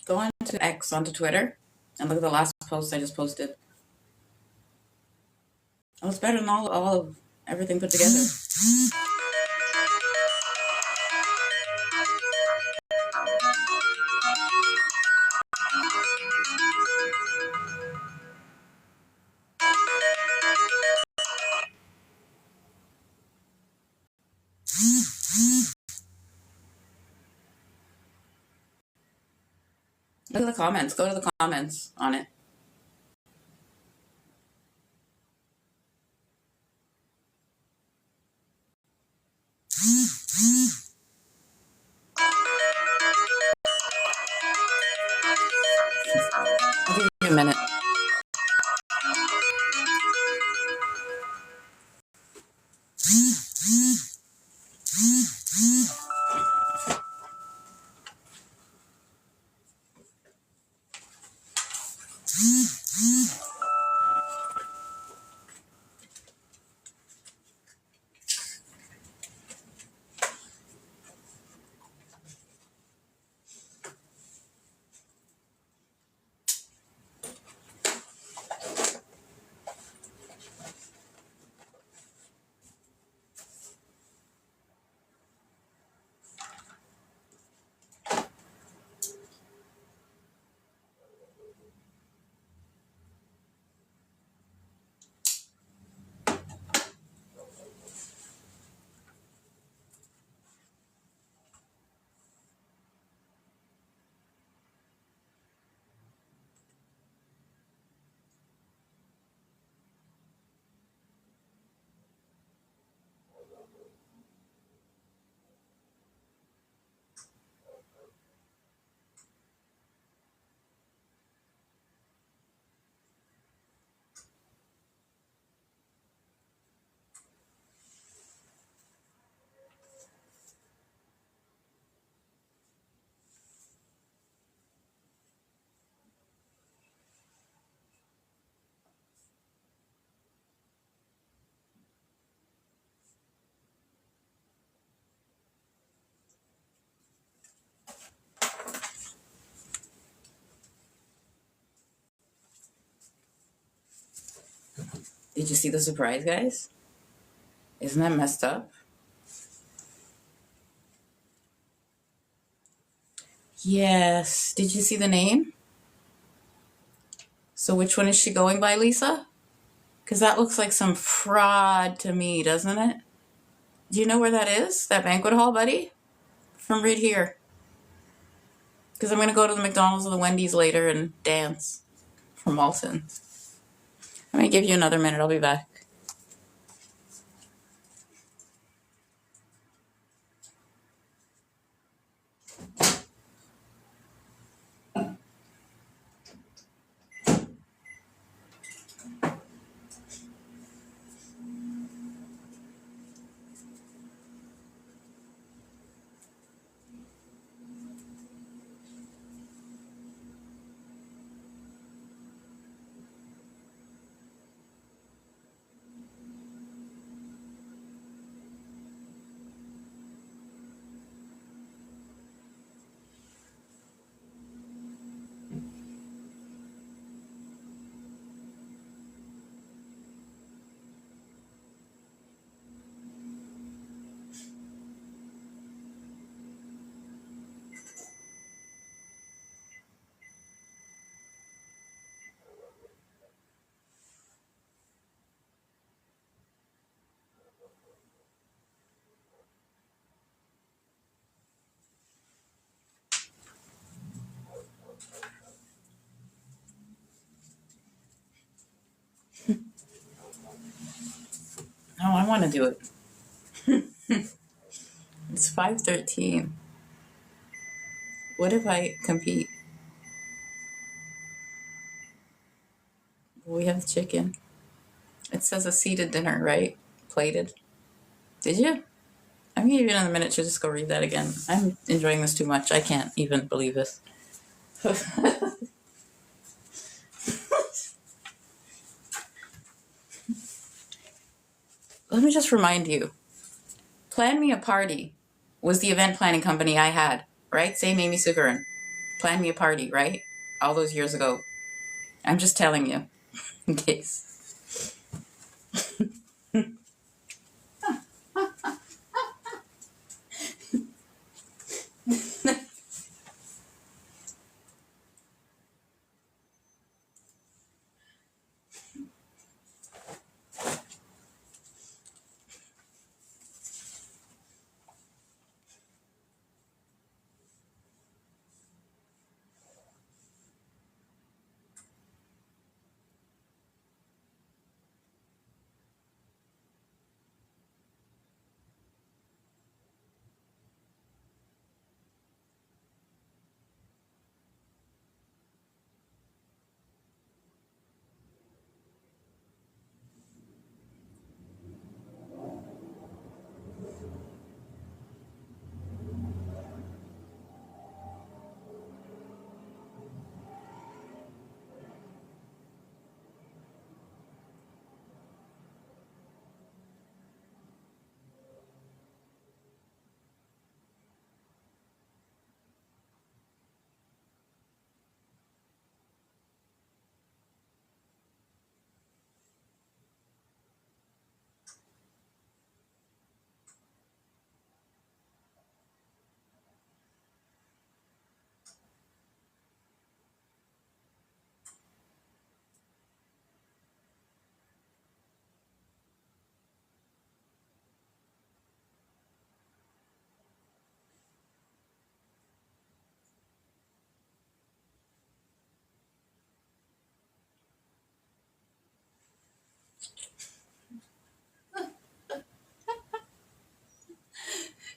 Go on to X, onto Twitter, and look at the last post I just posted. Oh, it's better than all of everything put together. Look at the comments. Go to the comments on it. I'll give you a minute. Did you see the surprise, guys? Isn't that messed up? Yes. Did you see the name? So which one is she going by, Lisa? Because that looks like some fraud to me, doesn't it? Do you know where that is? That banquet hall, buddy? From right here. Because I'm going to go to the McDonald's or the Wendy's later and dance from Malton. I'm going to give you another minute. I'll be back. Oh, I want to do it. It's 5:13. What if I compete? We have the chicken. It says a seated dinner, right? Plated. Did you? I'm going to give you another minute to just go read that again. I'm enjoying this too much. I can't even believe this. Let me just remind you. Plan Me a Party was the event planning company I had, right? Same Amy Seukeran. Plan Me a Party, right? All those years ago. I'm just telling you, in case.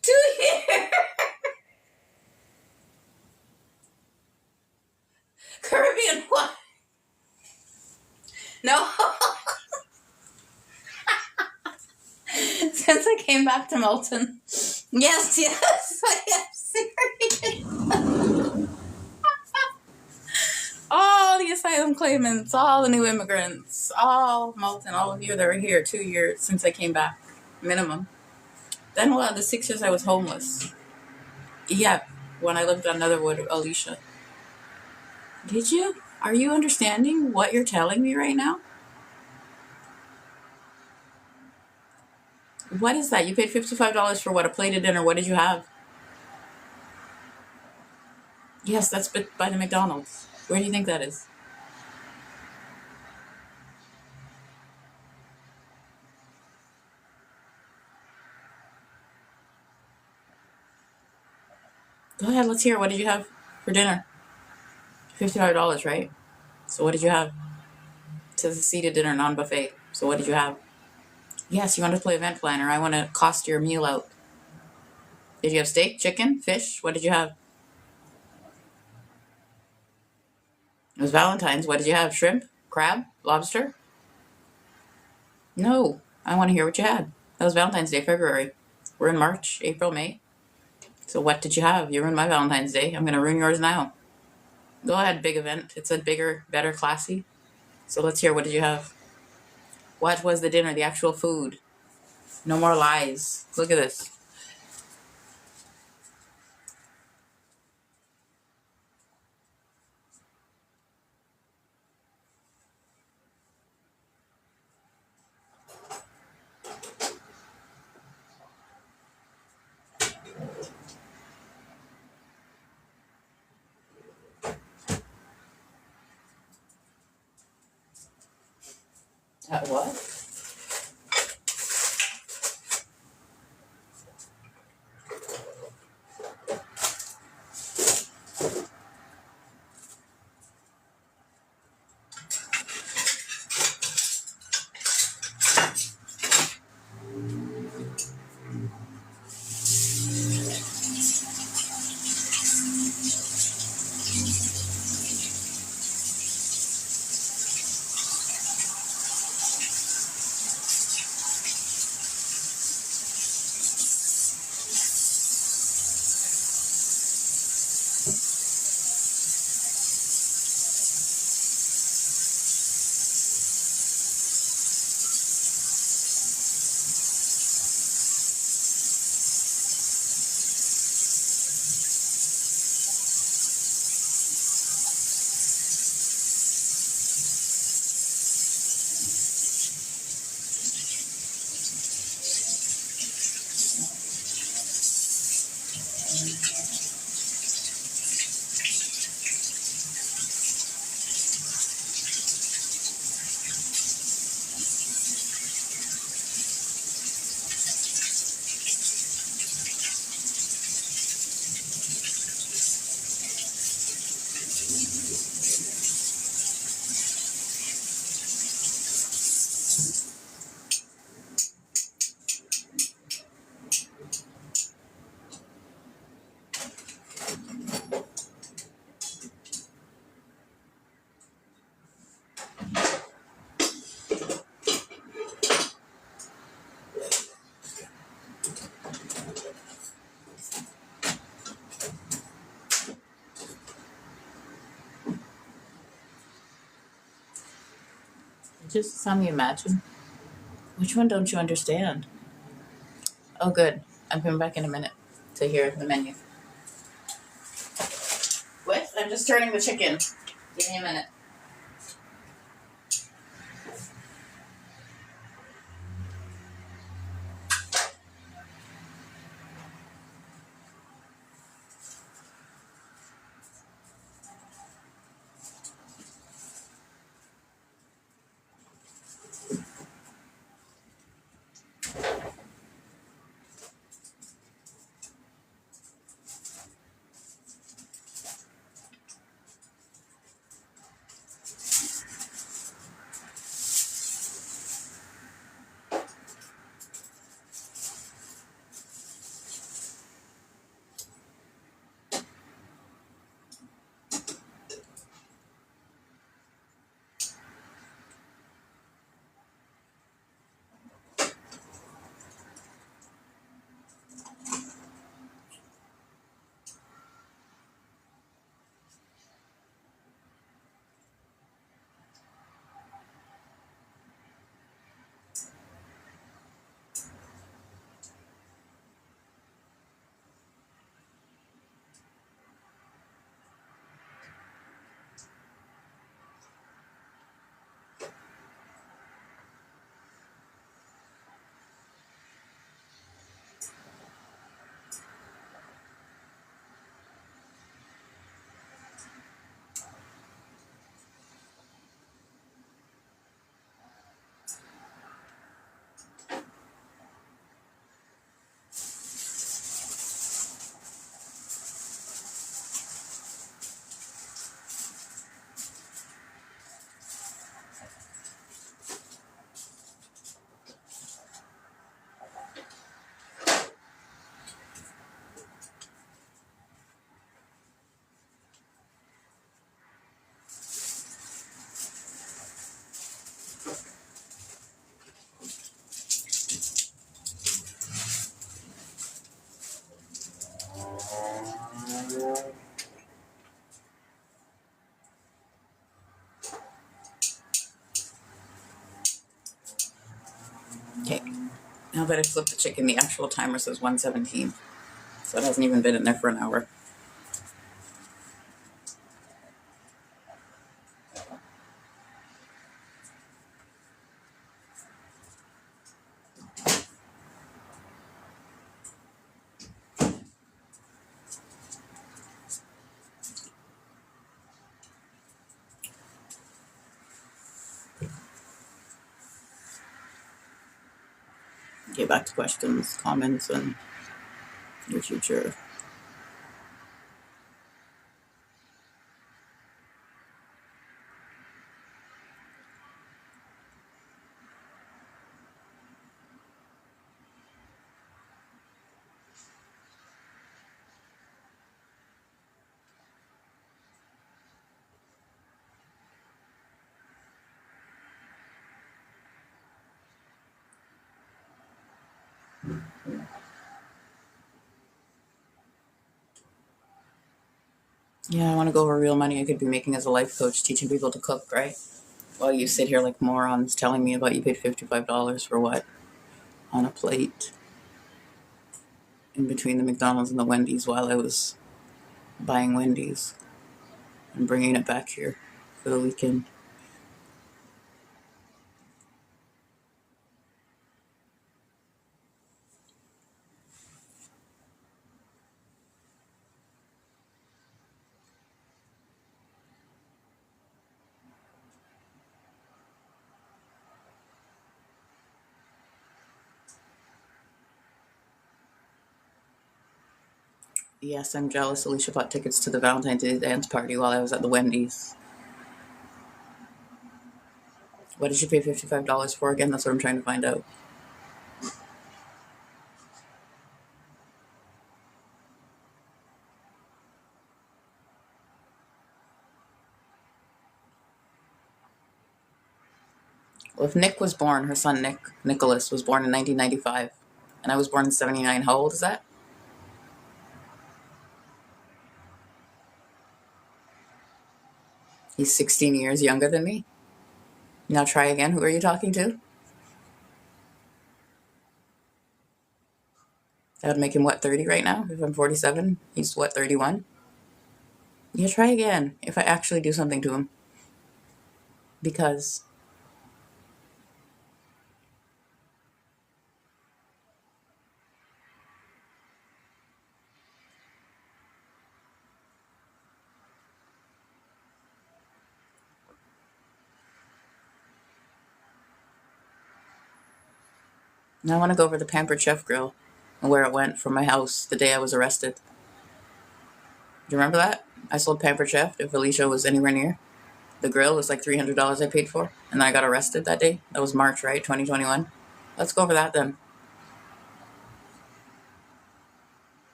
To hear Caribbean wine. No. Since I came back to Malton. Yes, I am serious. All the asylum claimants, all the new immigrants, all Malton, all of you that were here 2 years since I came back, minimum. Then the 6 years I was homeless. Yeah, when I lived on Netherwood, Alicia. Did you? Are you understanding what you're telling me right now? What is that? You paid $55 for what? A plate of dinner. What did you have? Yes, that's by the McDonald's. Where do you think that is? Go ahead, let's hear. What did you have for dinner? $55, right? So what did you have? It says a seated dinner, non-buffet. So what did you have? Yes, you want to play event planner. I want to cost your meal out. Did you have steak, chicken, fish? What did you have? It was Valentine's. What did you have? Shrimp, crab, lobster? No, I want to hear what you had. That was Valentine's Day, February. We're in March, April, May. So what did you have? You ruined my Valentine's Day. I'm going to ruin yours now. Go ahead, big event. It said bigger, better, classy. So let's hear. What did you have? What was the dinner? The actual food. No more lies. Look at this. What? Just tell me, imagine. Which one don't you understand? Oh, good. I'm coming back in a minute to hear the menu. What? I'm just turning the chicken. Give me a minute. Okay, now that I flipped the chicken, the actual timer says 1:17, so it hasn't even been in there for an hour. Okay, back to questions, comments, and your future. Yeah, I want to go over real money I could be making as a life coach, teaching people to cook, right? While you sit here like morons telling me about you paid $55 for what? On a plate in between the McDonald's and the Wendy's while I was buying Wendy's and bringing it back here for the weekend. Yes, I'm jealous. Alicia bought tickets to the Valentine's Day dance party while I was at the Wendy's. What did you pay $55 for again? That's what I'm trying to find out. Well, if Nick was born, her son Nicholas, was born in 1995, and I was born in 79, how old is that? He's 16 years younger than me. Now try again. Who are you talking to? That would make him, what, 30 right now? If I'm 47, he's, what, 31? Yeah, try again if I actually do something to him. Because now I want to go over the Pampered Chef grill and where it went from my house the day I was arrested. Do you remember that? I sold Pampered Chef if Alicia was anywhere near. The grill was like $300 I paid for, and then I got arrested that day. That was March, right? 2021. Let's go over that then.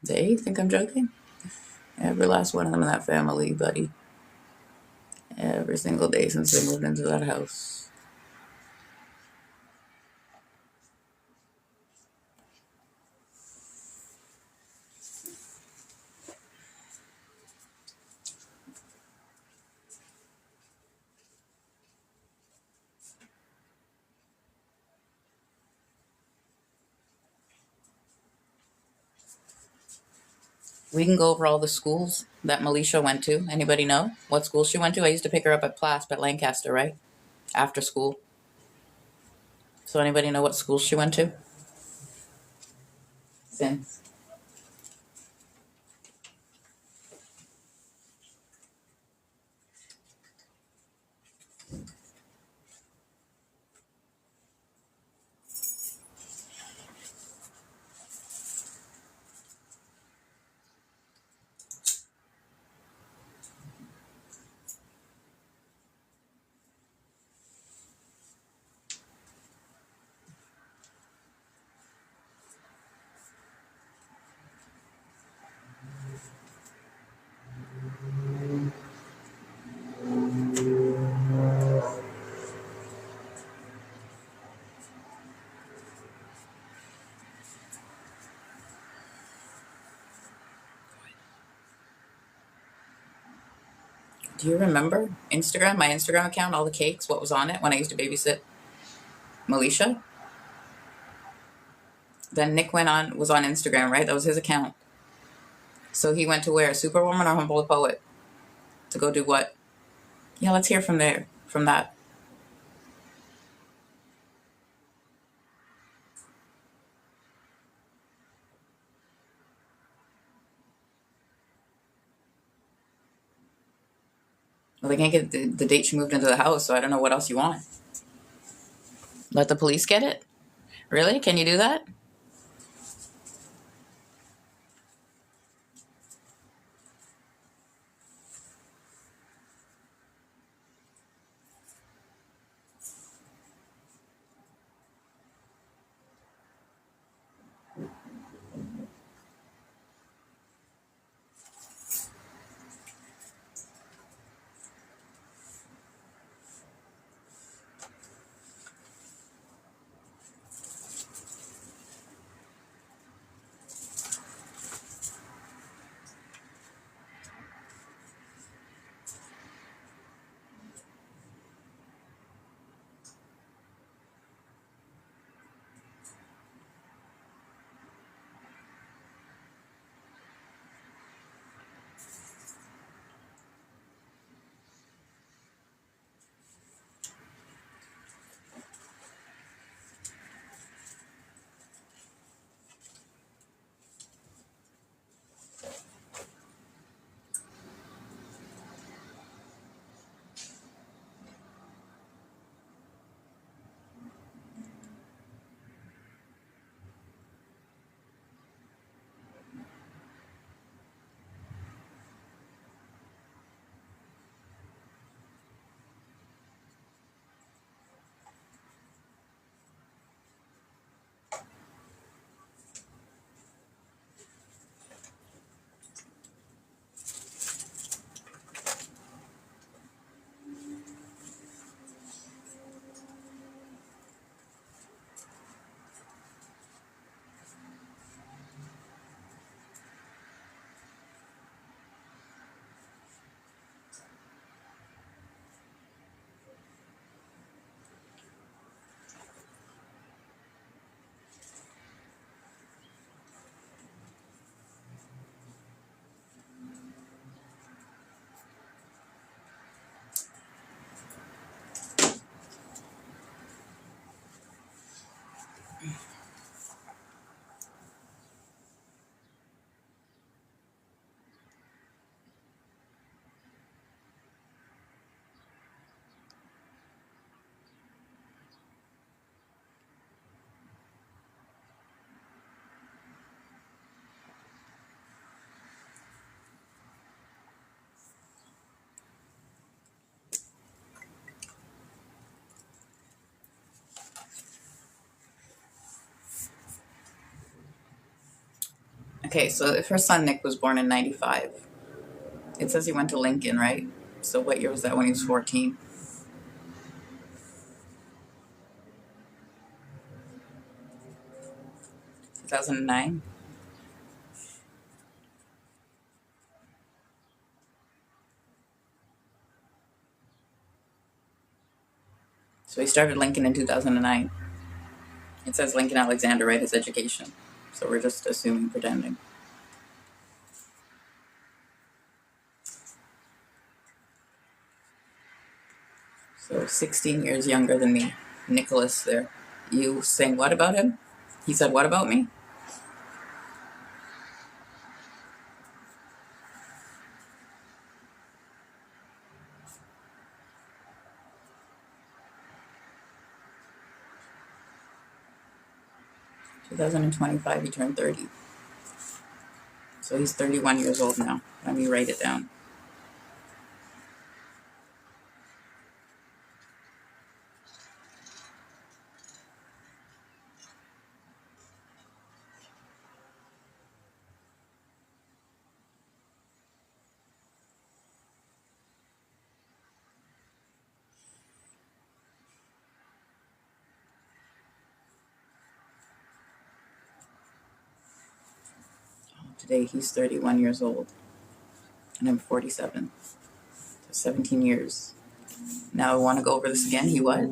They think I'm joking? Every last one of them in that family, buddy. Every single day since they moved into that house. We can go over all the schools that Melisha went to. Anybody know what school she went to? I used to pick her up at Plasp at Lancaster, right? After school. So anybody know what school she went to? Since. Do you remember Instagram, my Instagram account, all the cakes, what was on it when I used to babysit Melisha? Then Nick was on Instagram, right? That was his account. So he went to where? Superwoman or Humble Poet? To go do what? Yeah, let's hear from that. Well, they can't get the date she moved into the house, so I don't know what else you want. Let the police get it? Really? Can you do that? Okay, so if her son Nick was born in 95, it says he went to Lincoln, right? So what year was that when he was 14? 2009? So he started Lincoln in 2009. It says Lincoln Alexander, right, his education. So we're just assuming, pretending. So 16 years younger than me. Nicholas there. You saying what about him? He said what about me? 2025, he turned 30. So he's 31 years old now. Let me write it down. Today he's 31 years old. And I'm 47. 17 years. Now I want to go over this again. He what?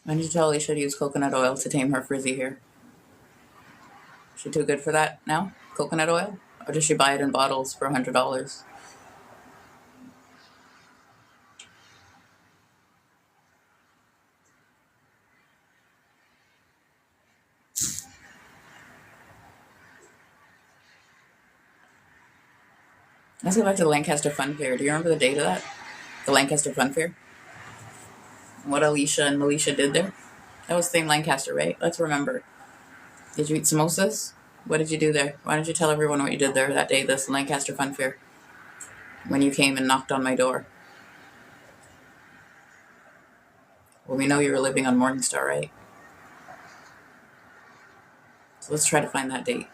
When did you tell Alicia to use coconut oil to tame her frizzy hair? Is she too good for that now? Coconut oil? Or does she buy it in bottles for $100? Let's go back to the Lancaster Fun Fair. Do you remember the date of that? The Lancaster Fun Fair? And what Alicia and Militia did there? That was the same Lancaster, right? Let's remember. Did you eat samosas? What did you do there? Why don't you tell everyone what you did there that day, this Lancaster Fun Fair? When you came and knocked on my door. Well, we know you were living on Morningstar, right? So let's try to find that date.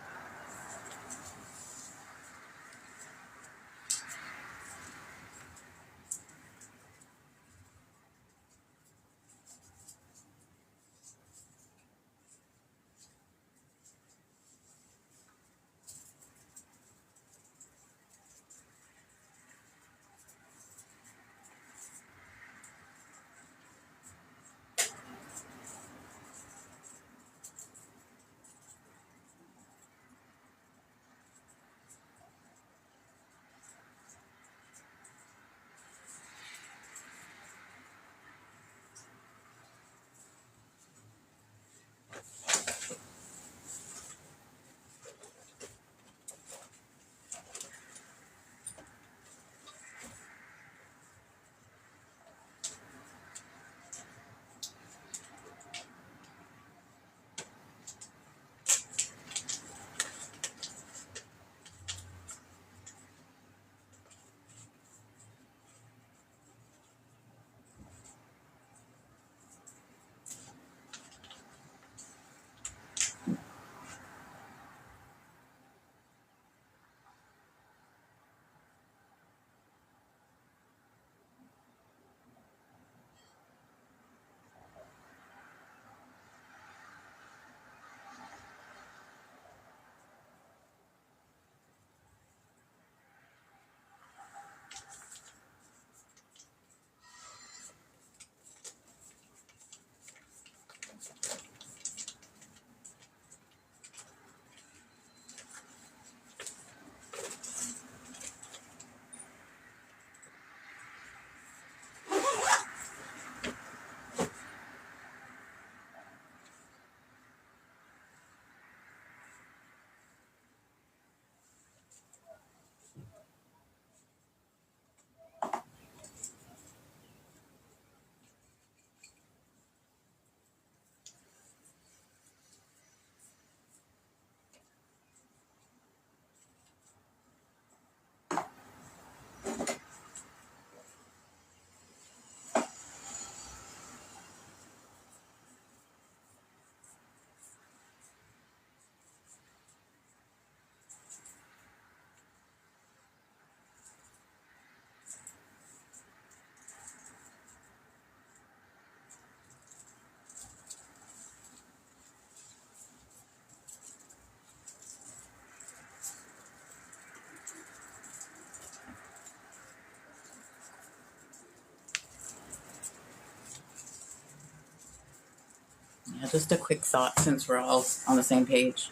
Yeah, just a quick thought since we're all on the same page.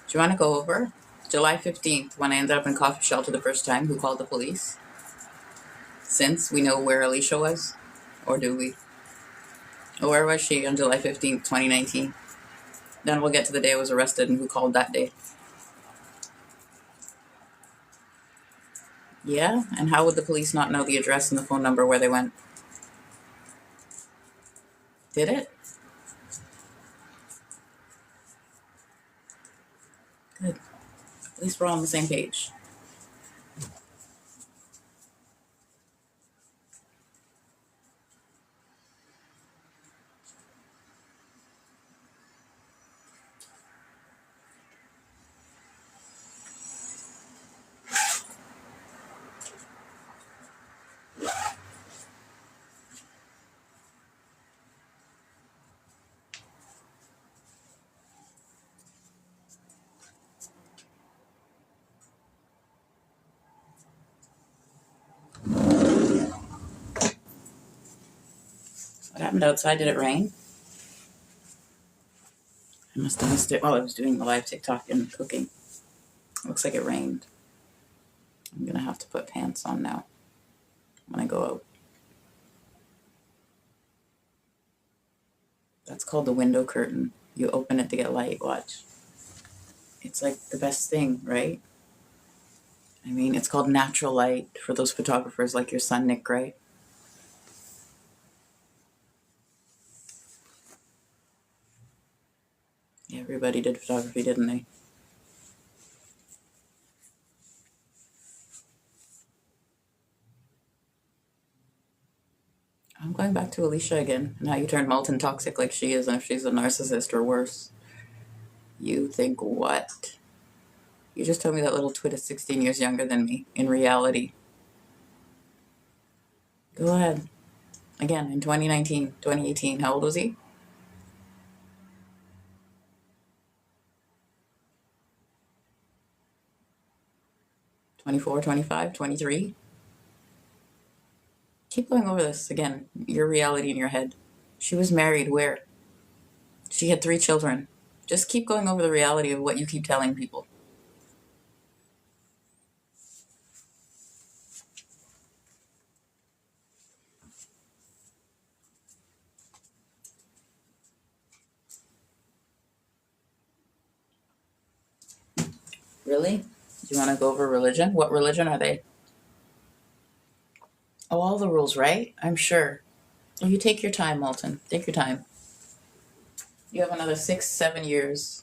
Do you want to go over July 15th, when I ended up in coffee shelter the first time, who called the police? Since we know where Alicia was? Or do we? Or where was she on July 15th, 2019? Then we'll get to the day I was arrested and who called that day. Yeah, and how would the police not know the address and the phone number where they went? Did it? Good. At least we're all on the same page. What happened outside? Did it rain? I must have missed it while I was doing the live TikTok and cooking. Looks like it rained. I'm gonna have to put pants on now when I go out. That's called the window curtain. You open it to get light. Watch. It's like the best thing, right? I mean, it's called natural light for those photographers like your son, Nick Gray. Yeah, everybody did photography, didn't they? I'm going back to Alicia again. Now you turned molten toxic like she is, and if she's a narcissist or worse. You think what? You just told me that little twit is 16 years younger than me, in reality. Go ahead. Again, in 2019, 2018, how old was he? 24, 25, 23? Keep going over this again. Your reality in your head. She was married where? She had 3 children. Just keep going over the reality of what you keep telling people. Really? Do you want to go over religion? What religion are they? Oh, all the rules, right? I'm sure. You take your time, Malton. Take your time. You have another 6, 7 years.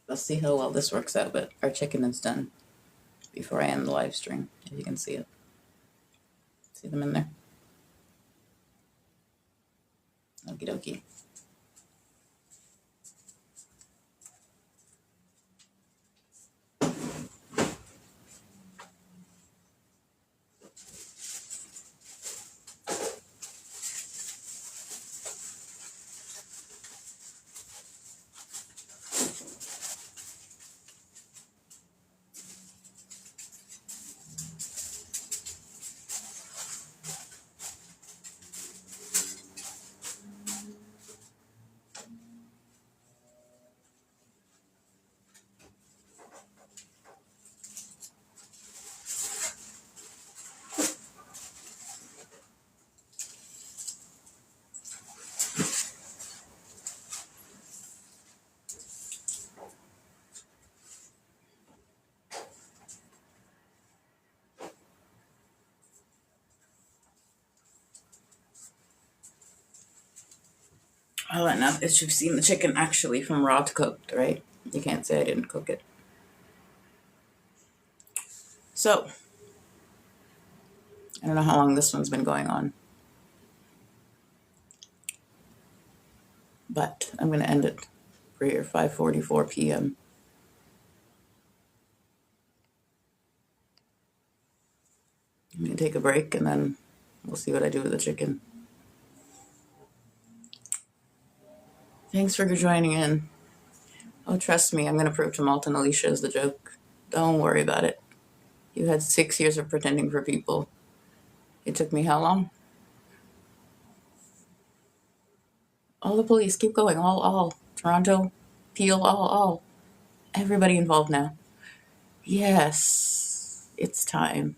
Let's see how well this works out, but our chicken is done before I end the live stream, if you can see it. See them in there? Okie dokie. Well, enough is you've seen the chicken actually from raw to cooked, right? You can't say I didn't cook it. So, I don't know how long this one's been going on, but I'm going to end it for here, 5:44 p.m. I'm going to take a break and then we'll see what I do with the chicken. Thanks for joining in. Oh, trust me, I'm going to prove to Malt and Alicia is the joke. Don't worry about it. You had 6 years of pretending for people. It took me how long? All the police, keep going, all. Toronto, Peel, all. Everybody involved now. Yes, it's time.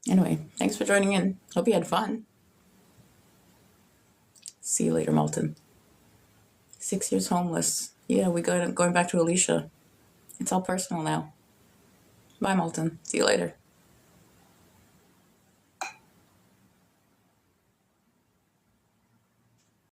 Anyway, thanks for joining in. Hope you had fun. See you later, Malton. 6 years homeless. Yeah, going back to Alicia. It's all personal now. Bye, Malton. See you later.